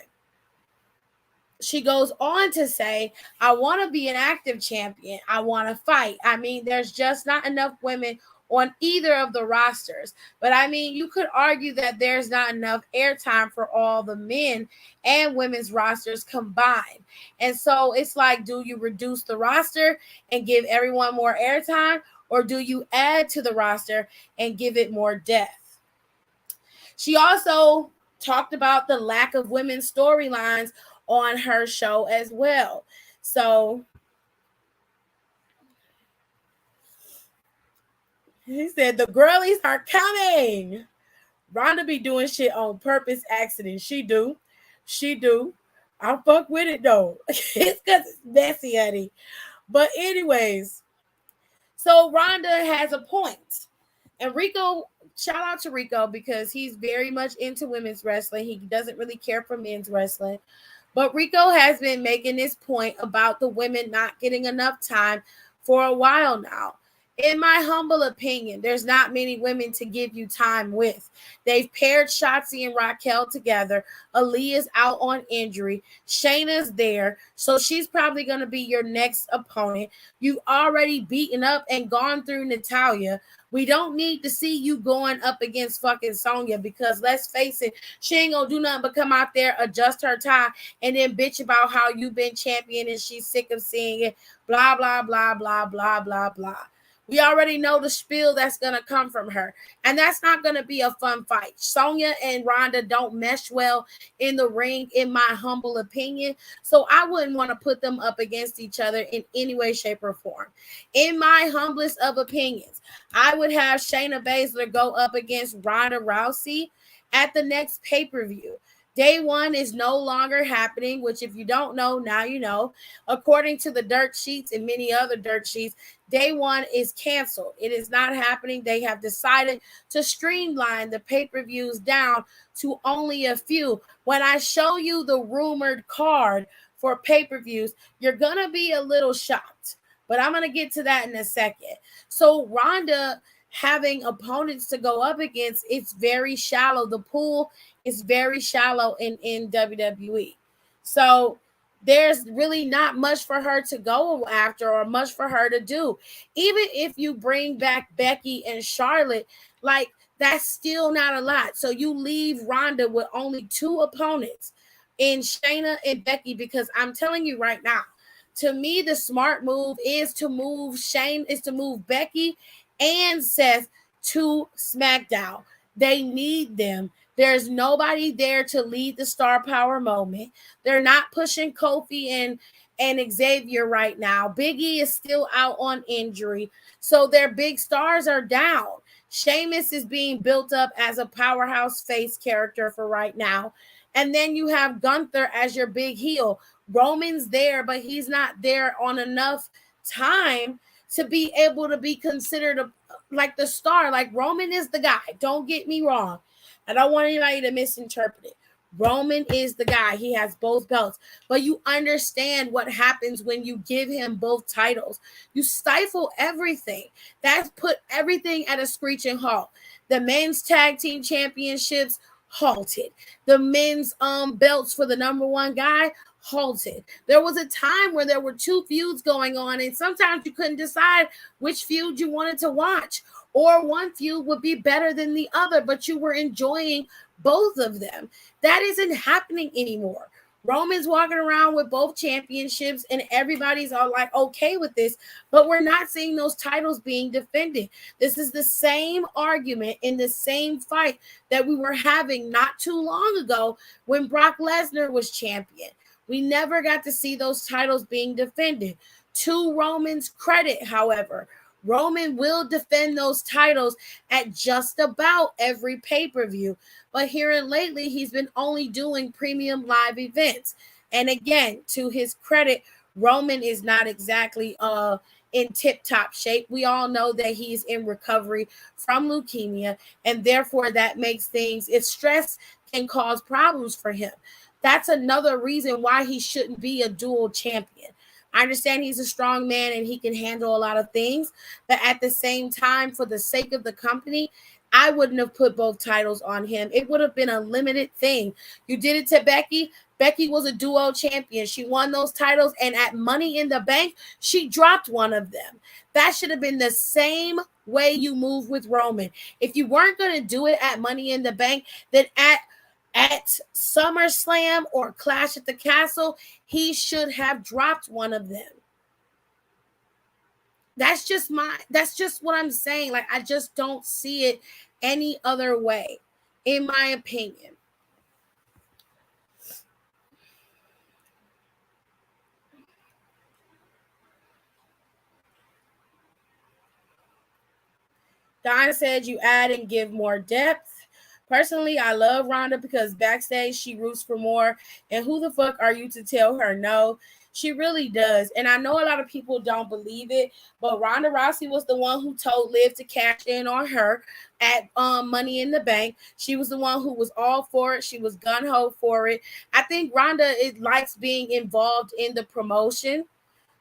S3: She goes on to say, I want to be an active champion. I want to fight. I mean, there's just not enough women on either of the rosters. But I mean, you could argue that there's not enough airtime for all the men and women's rosters combined. And so it's like, do you reduce the roster and give everyone more airtime, or do you add to the roster and give it more depth? She also talked about the lack of women's storylines on her show as well. So he said the girlies are coming. Ronda be doing shit on purpose, accident. She do. I fuck with it though. It's because it's messy, honey. But anyways, so Ronda has a point. And Rico, shout out to Rico because he's very much into women's wrestling. He doesn't really care for men's wrestling. But Rico has been making this point about the women not getting enough time for a while now. In my humble opinion, there's not many women to give you time with. They've paired Shotzi and Raquel together. Aaliyah's out on injury. Shayna's there, so she's probably going to be your next opponent. You've already beaten up and gone through Natalya. We don't need to see you going up against fucking Sonya because let's face it, she ain't gonna do nothing but come out there, adjust her tie, and then bitch about how you've been champion and she's sick of seeing it. Blah, blah, blah, blah, blah, blah, blah. We already know the spiel that's going to come from her. And that's not going to be a fun fight. Sonya and Ronda don't mesh well in the ring, in my humble opinion. So I wouldn't want to put them up against each other in any way, shape, or form. In my humblest of opinions, I would have Shayna Baszler go up against Ronda Rousey at the next pay-per-view. Day one is no longer happening, which if you don't know, now you know. According to the dirt sheets and many other dirt sheets, day one is canceled. It is not happening. They have decided to streamline the pay-per-views down to only a few. When I show you the rumored card for pay-per-views, you're going to be a little shocked. But I'm going to get to that in a second. So Ronda having opponents to go up against, it's very shallow. The pool is very shallow in WWE. So there's really not much for her to go after or much for her to do. Even if you bring back Becky and Charlotte, like that's still not a lot. So you leave Ronda with only two opponents in Shayna and Becky, because I'm telling you right now, to me, the smart move is to move Becky and Seth to SmackDown. They need them. There's nobody there to lead the star power moment. They're not pushing Kofi and Xavier right now. Big E is still out on injury. So their big stars are down. Sheamus is being built up as a powerhouse face character for right now. And then you have Gunther as your big heel. Roman's there, but he's not there on enough time to be able to be considered like the star. Like Roman is the guy. Don't get me wrong. I don't want anybody to misinterpret it. Roman is the guy. He has both belts. But you understand what happens when you give him both titles. You stifle everything. That's put everything at a screeching halt. The men's tag team championships halted. The men's belts for the number one guy halted. There was a time where there were two feuds going on, and sometimes you couldn't decide which feud you wanted to watch, or one feud would be better than the other, but you were enjoying both of them. That isn't happening anymore. Roman's walking around with both championships and everybody's all like okay with this, but we're not seeing those titles being defended. This is the same argument in the same fight that we were having not too long ago when Brock Lesnar was champion. We never got to see those titles being defended. To Roman's credit, however, Roman will defend those titles at just about every pay-per-view. But here and lately, he's been only doing premium live events. And again, to his credit, Roman is not exactly in tip-top shape. We all know that he's in recovery from leukemia, and therefore that makes things, if stress can cause problems for him. That's another reason why he shouldn't be a dual champion. I understand he's a strong man and he can handle a lot of things, but at the same time, for the sake of the company, I wouldn't have put both titles on him. It would have been a limited thing. You did it to Becky. Becky was a duo champion. She won those titles, and at Money in the Bank, she dropped one of them. That should have been the same way you move with Roman. If you weren't going to do it at Money in the Bank, then at SummerSlam or Clash at the Castle, he should have dropped one of them. That's just what I'm saying. Like, I just don't see it any other way, in my opinion. Don said you add and give more depth. Personally, I love Ronda because backstage she roots for more. And who the fuck are you to tell her no? She really does. And I know a lot of people don't believe it, but Ronda Rousey was the one who told Liv to cash in on her at Money in the Bank. She was the one who was all for it. She was gun ho for it. I think Ronda likes being involved in the promotion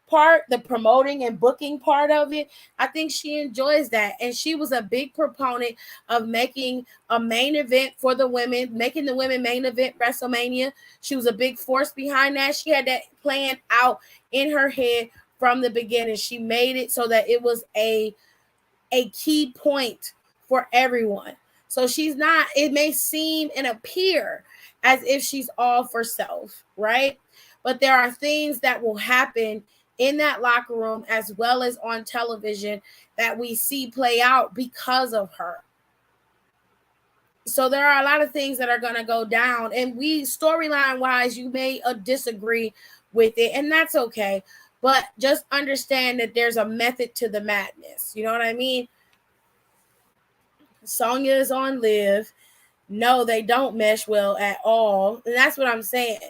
S3: part, the promoting and booking part of it. I think she enjoys that. And she was a big proponent of making a main event for the women, making the women main event WrestleMania. She was a big force behind that. She had that planned out in her head from the beginning. She made it so that it was a key point for everyone. So she's not, it may seem and appear as if she's all for self, right? But there are things that will happen in that locker room as well as on television that we see play out because of her. So there are a lot of things that are going to go down, and we storyline wise, you may disagree with it, and that's okay. But just understand that there's a method to the madness. You know what I mean? Sonya is on Liv. No, they don't mesh well at all. And that's what I'm saying.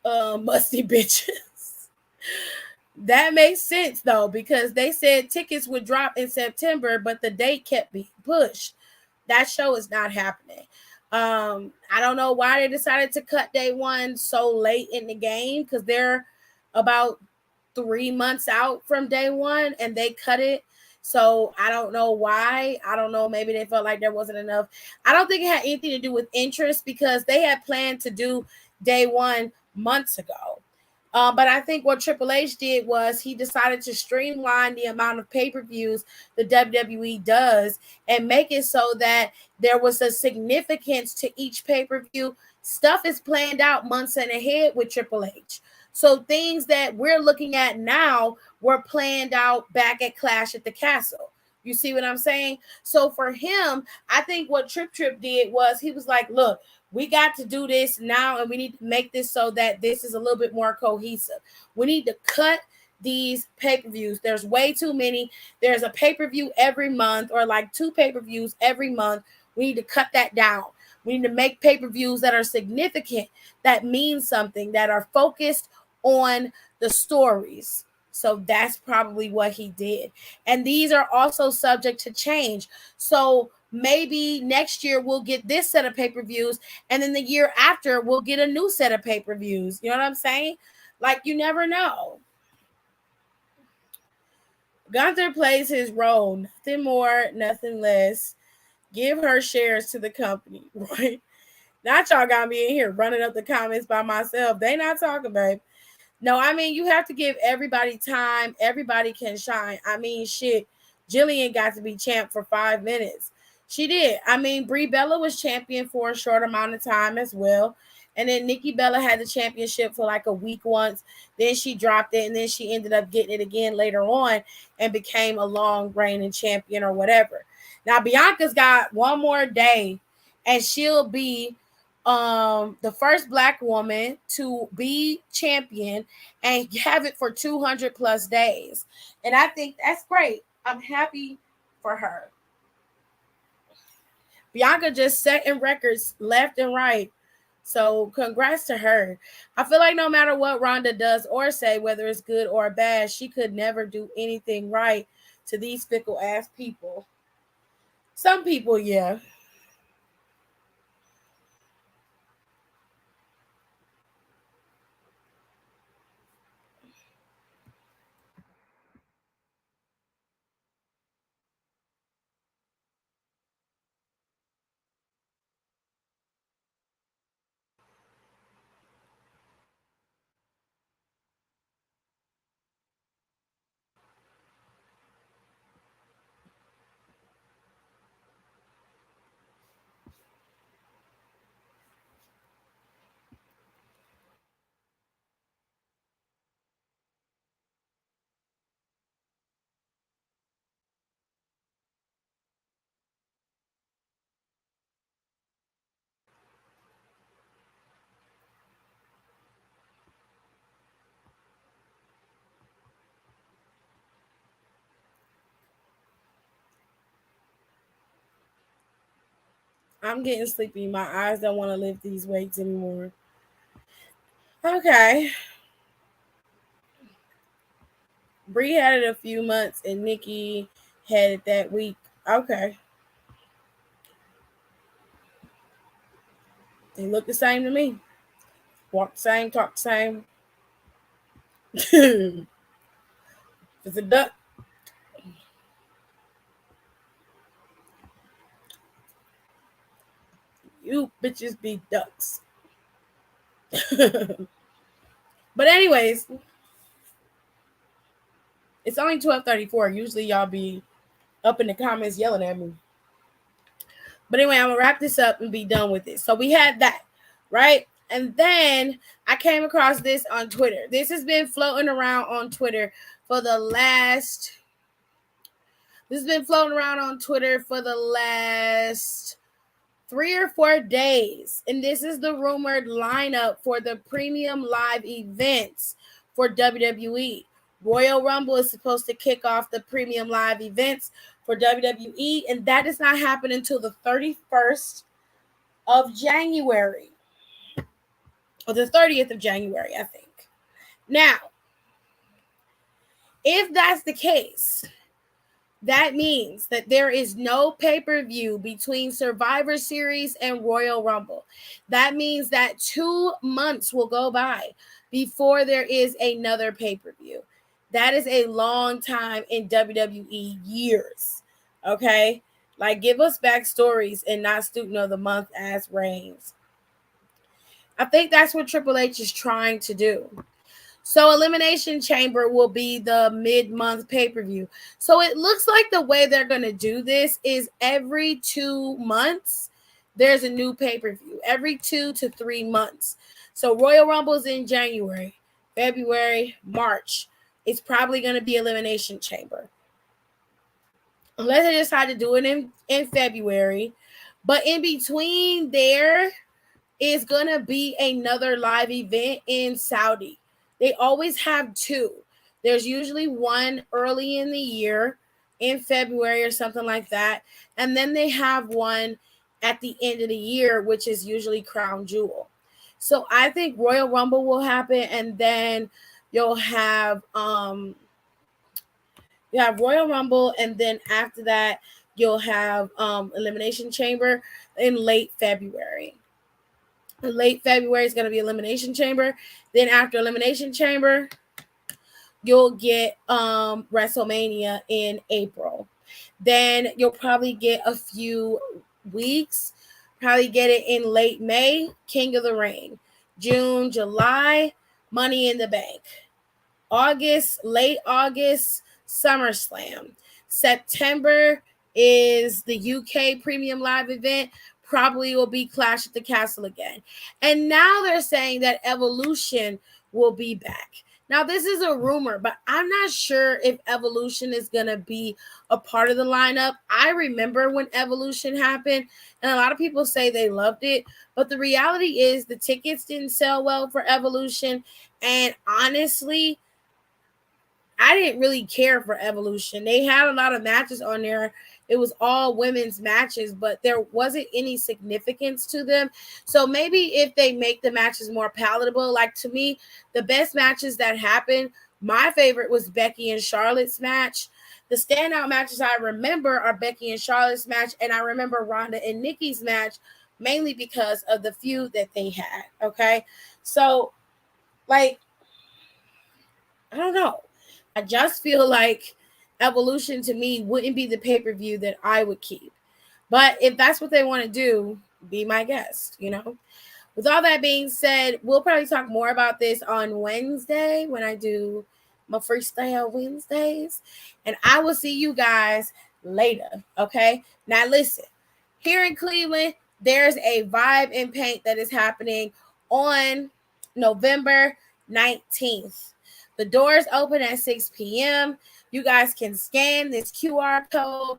S3: Musty bitches. That makes sense though, because they said tickets would drop in September, but the date kept being pushed. That show is not happening. I don't know why they decided to cut day one so late in the game, because they're about 3 months out from day one and they cut it. So I don't know why. I don't know. Maybe they felt like there wasn't enough. I don't think it had anything to do with interest, because they had planned to do day one months ago. But I think what Triple H did was he decided to streamline the amount of pay-per-views the WWE does and make it so that there was a significance to each pay-per-view. Stuff is planned out months in ahead with Triple H. So things that we're looking at now were planned out back at Clash at the Castle. You see what I'm saying? So for him, I think what Trip did was he was like, look, we got to do this now, and we need to make this so that this is a little bit more cohesive. We need to cut these pay-per-views. There's way too many. There's a pay-per-view every month, or like 2 pay-per-views every month. We need to cut that down. We need to make pay-per-views that are significant, that mean something, that are focused on the stories. So that's probably what he did. And these are also subject to change. So maybe next year we'll get this set of pay-per-views, and then the year after we'll get a new set of pay-per-views. You know what I'm saying? Like, you never know. Gunther plays his role, nothing more, nothing less. Give her shares to the company, right? Not y'all got me in here running up the comments by myself. They not talking, babe. No, I mean, you have to give everybody time. Everybody can shine. I mean, shit, Jillian got to be champ for 5 minutes. She did. I mean, Brie Bella was champion for a short amount of time as well. And then Nikki Bella had the championship for like a week once. Then she dropped it, and then she ended up getting it again later on and became a long reigning champion or whatever. Now, Bianca's got one more day, and she'll be the first Black woman to be champion and have it for 200 plus days. And I think that's great. I'm happy for her. Bianca just setting records left and right. So congrats to her. I feel like no matter what Ronda does or say, whether it's good or bad, she could never do anything right to these fickle ass people. Some people, yeah. I'm getting sleepy. My eyes don't want to lift these weights anymore. Okay. Bree had it a few months and Nikki had it that week. Okay. They look the same to me. Walk the same, talk the same. It's a duck. You bitches be ducks. But anyways, it's only 12:34. Usually y'all be up in the comments yelling at me. But anyway, I'm gonna wrap this up and be done with it. So we had that, right? And then I came across this on Twitter. This has been floating around on Twitter for the last 3 or 4 days. And this is the rumored lineup for the premium live events for WWE. Royal Rumble is supposed to kick off the premium live events for WWE, and that does not happen until the 31st of January. Or the 30th of January, I think. Now, if that's the case, that means that there is no pay-per-view between Survivor Series and Royal Rumble. That means that 2 months will go by before there is another pay-per-view. That is a long time in WWE years. Okay? Like, give us backstories and not student of the month as Reigns. I think that's what Triple H is trying to do. So Elimination Chamber will be the mid-month pay-per-view. So it looks like the way they're going to do this is every 2 months, there's a new pay-per-view. Every 2 to 3 months. So Royal Rumble is in January, February, March. It's probably going to be Elimination Chamber. Unless they decide to do it in February. But in between there is going to be another live event in Saudi. They always have 2. There's usually one early in the year in February or something like that. And then they have one at the end of the year, which is usually Crown Jewel. So I think Royal Rumble will happen, and then you'll have Royal Rumble, and then after that you'll have Elimination Chamber in late February. Late February is going to be Elimination Chamber. Then after Elimination Chamber, you'll get WrestleMania in April. Then you'll probably get a few weeks. Probably get it in late May, King of the Ring. June, July, Money in the Bank. August, late August, SummerSlam. September is the UK Premium Live event. Probably will be Clash at the Castle again. And now they're saying that Evolution will be back. Now, this is a rumor, but I'm not sure if Evolution is going to be a part of the lineup. I remember when Evolution happened, and a lot of people say they loved it. But the reality is the tickets didn't sell well for Evolution. And honestly, I didn't really care for Evolution. They had a lot of matches on there. It was all women's matches, but there wasn't any significance to them. So maybe if they make the matches more palatable, like to me, the best matches that happened, my favorite was Becky and Charlotte's match. The standout matches I remember are Becky and Charlotte's match, and I remember Ronda and Nikki's match, mainly because of the feud that they had, okay? So, like, I don't know. I just feel like Evolution to me wouldn't be the pay-per-view that I would keep. But if that's what they want to do, be my guest, you know. With all that being said, we'll probably talk more about this on Wednesday when I do my Freestyle Wednesdays. And I will see you guys later, okay? Now listen, here in Cleveland, there's a Vibe and Paint that is happening on November 19th. The doors open at 6 p.m. You guys can scan this QR code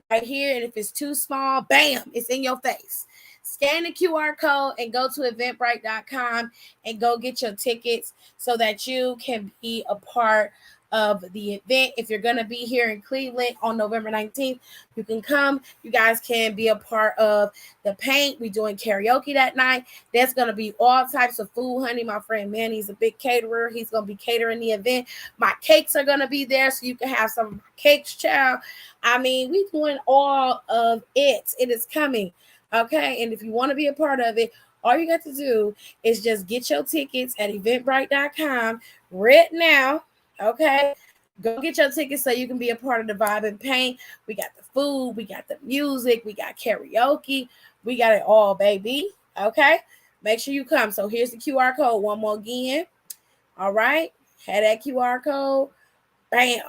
S3: right here, and if it's too small, bam, it's in your face. Scan the QR code and go to eventbrite.com and go get your tickets so that you can be a part of the event. If you're going to be here in Cleveland on November 19th, you can come. You guys can be a part of the paint. We're doing karaoke that night. There's going to be all types of food, honey. My friend Manny's a big caterer. He's going to be catering the event. My cakes are going to be there, so you can have some of my cakes, child. I mean, we're doing all of it. It is coming, okay? And if you want to be a part of it, all you got to do is just get your tickets at eventbrite.com right now. Okay, go get your tickets so you can be a part of the Vibe and Paint. We got the food, we got the music, we got karaoke, we got it all, baby. Okay, make sure you come. So here's the QR code one more again. All right, had that QR code. Bam.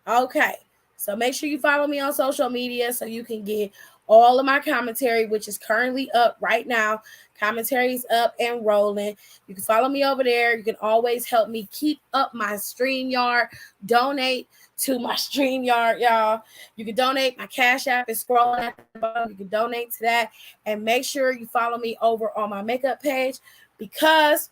S3: Okay, so make sure you follow me on social media so you can get all of my commentary, which is currently up right now. Commentary is up and rolling. You can follow me over there. You can always help me keep up my StreamYard. Donate to my StreamYard, y'all. You can donate. My Cash App is scrolling at the bottom. You can donate to that. And make sure you follow me over on my makeup page, because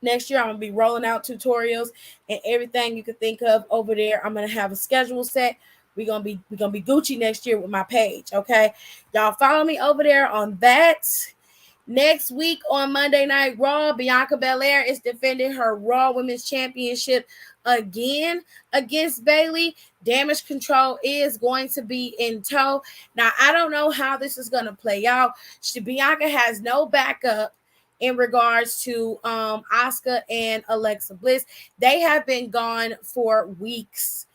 S3: next year I'm going to be rolling out tutorials and everything you can think of over there. I'm going to have a schedule set. We're gonna be Gucci next year with my page. Okay, y'all follow me over there on that. Next week on Monday Night Raw, Bianca Belair is defending her Raw Women's Championship again against Bayley. Damage Control is going to be in tow. Now, I don't know how this is going to play out. Bianca has no backup in regards to Asuka and Alexa Bliss. They have been gone for weeks.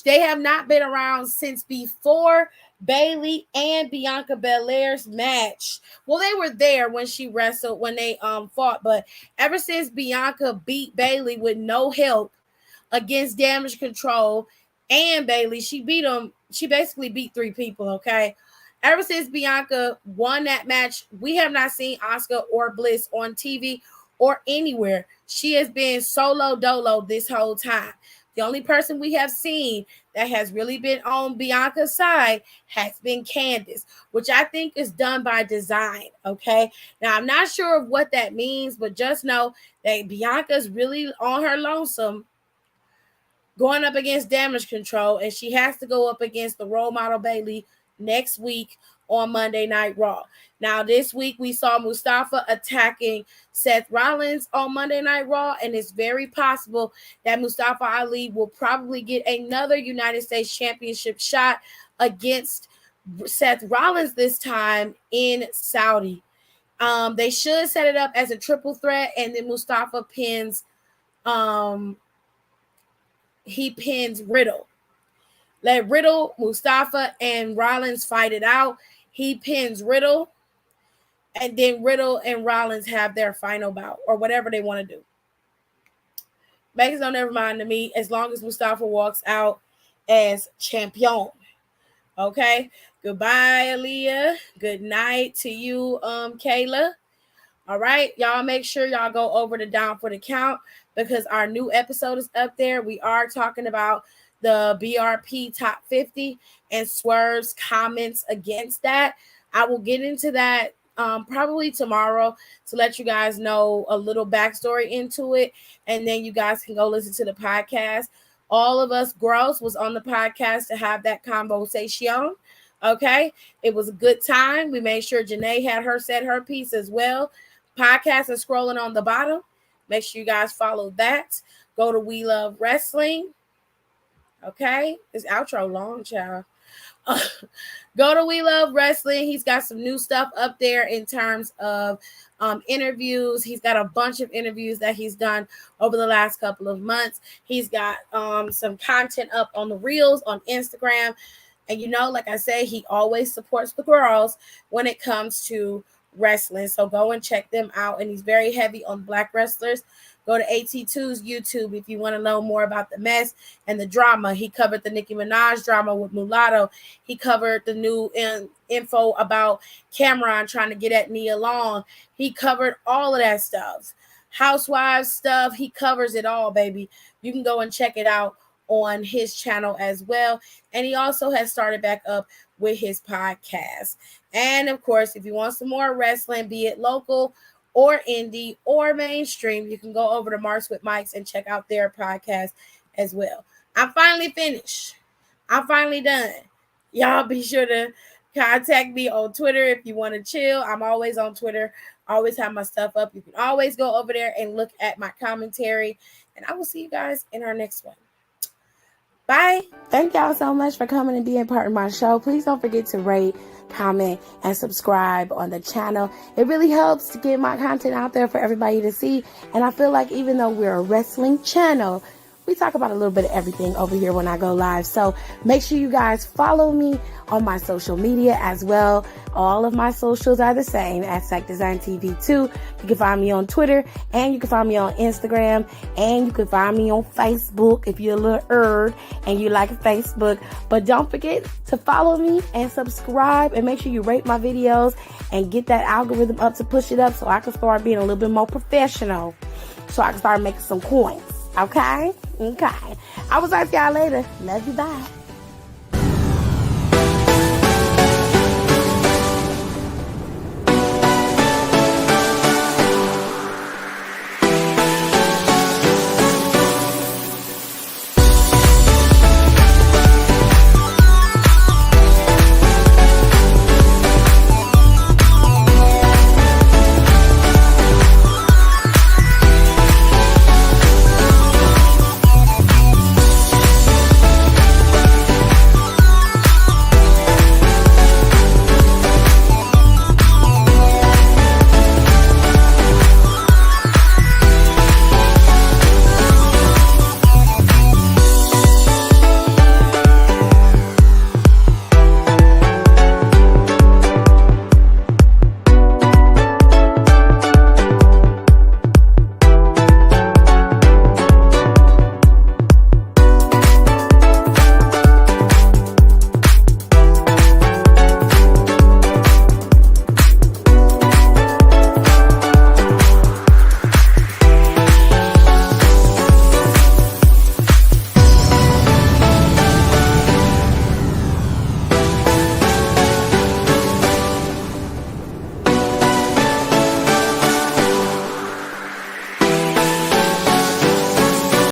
S3: They have not been around since before Bayley and Bianca Belair's match. Well, they were there when she wrestled, when they fought, but ever since Bianca beat Bayley with no help against Damage Control and Bayley, she beat them. She basically beat 3 people, okay? Ever since Bianca won that match, we have not seen Asuka or Bliss on TV or anywhere. She has been solo dolo this whole time. The only person we have seen that has really been on Bianca's side has been Candice, which I think is done by design, okay? Now, I'm not sure of what that means, but just know that Bianca's really on her lonesome going up against Damage Control, and she has to go up against the role model Bayley next week on Monday Night Raw. Now, this week we saw Mustafa attacking Seth Rollins on Monday Night Raw, and it's very possible that Mustafa Ali will probably get another United States Championship shot against Seth Rollins, this time in Saudi. They should set it up as a triple threat, and then Mustafa pins Riddle. Let Riddle, Mustafa, and Rollins fight it out. He pins Riddle, and then Riddle and Rollins have their final bout, or whatever they want to do. Makes no never mind to me, as long as Mustafa walks out as champion. Okay? Goodbye, Aaliyah. Good night to you, Kayla. All right, y'all make sure y'all go over to Down for the Count, because our new episode is up there. We are talking about the BRP Top 50 and Swerve's comments against that. I will get into that probably tomorrow to let you guys know a little backstory into it, and then you guys can go listen to the podcast. All of us girls was on the podcast to have that conversation. Okay, it was a good time. We made sure Janae had her piece as well. Podcast is scrolling on the bottom. Make sure you guys follow that. Go to We Love Wrestling. Okay, this outro long, child. Go to We Love Wrestling. He's got some new stuff up there in terms of interviews. He's got a bunch of interviews that he's done over the last couple of months. He's got some content up on the reels on Instagram. And you know, like I said, he always supports the girls when it comes to wrestling. So go and check them out. And he's very heavy on Black wrestlers. Go to AT2's YouTube if you want to know more about the mess and the drama. He covered the Nicki Minaj drama with Mulatto. He covered the new info about Cameron trying to get at Nia Long. He covered all of that stuff. Housewives stuff. He covers it all, baby. You can go and check it out on his channel as well. And he also has started back up with his podcast. And of course, if you want some more wrestling, be it local or indie or mainstream, you can go over to Marks with Mics and check out their podcast as well. I'm finally finished. I'm finally done. Y'all be sure to contact me on Twitter if you want to chill. I'm always on Twitter. I always have my stuff up. You can always go over there and look at my commentary. And I will see you guys in our next one. Bye. Thank y'all so much for coming and being part of my show. Please don't forget to rate, comment, and subscribe on the channel. It really helps to get my content out there for everybody to see. And I feel like even though we're a wrestling channel, we talk about a little bit of everything over here when I go live. So make sure you guys follow me on my social media as well. All of my socials are the same at Psych Design TV 2. You can find me on Twitter, and you can find me on Instagram, and you can find me on Facebook if you're a little nerd and you like Facebook. But don't forget to follow me and subscribe, and make sure you rate my videos and get that algorithm up to push it up so I can start being a little bit more professional, so I can start making some coins. Okay? I will talk to y'all later. Love you. Bye.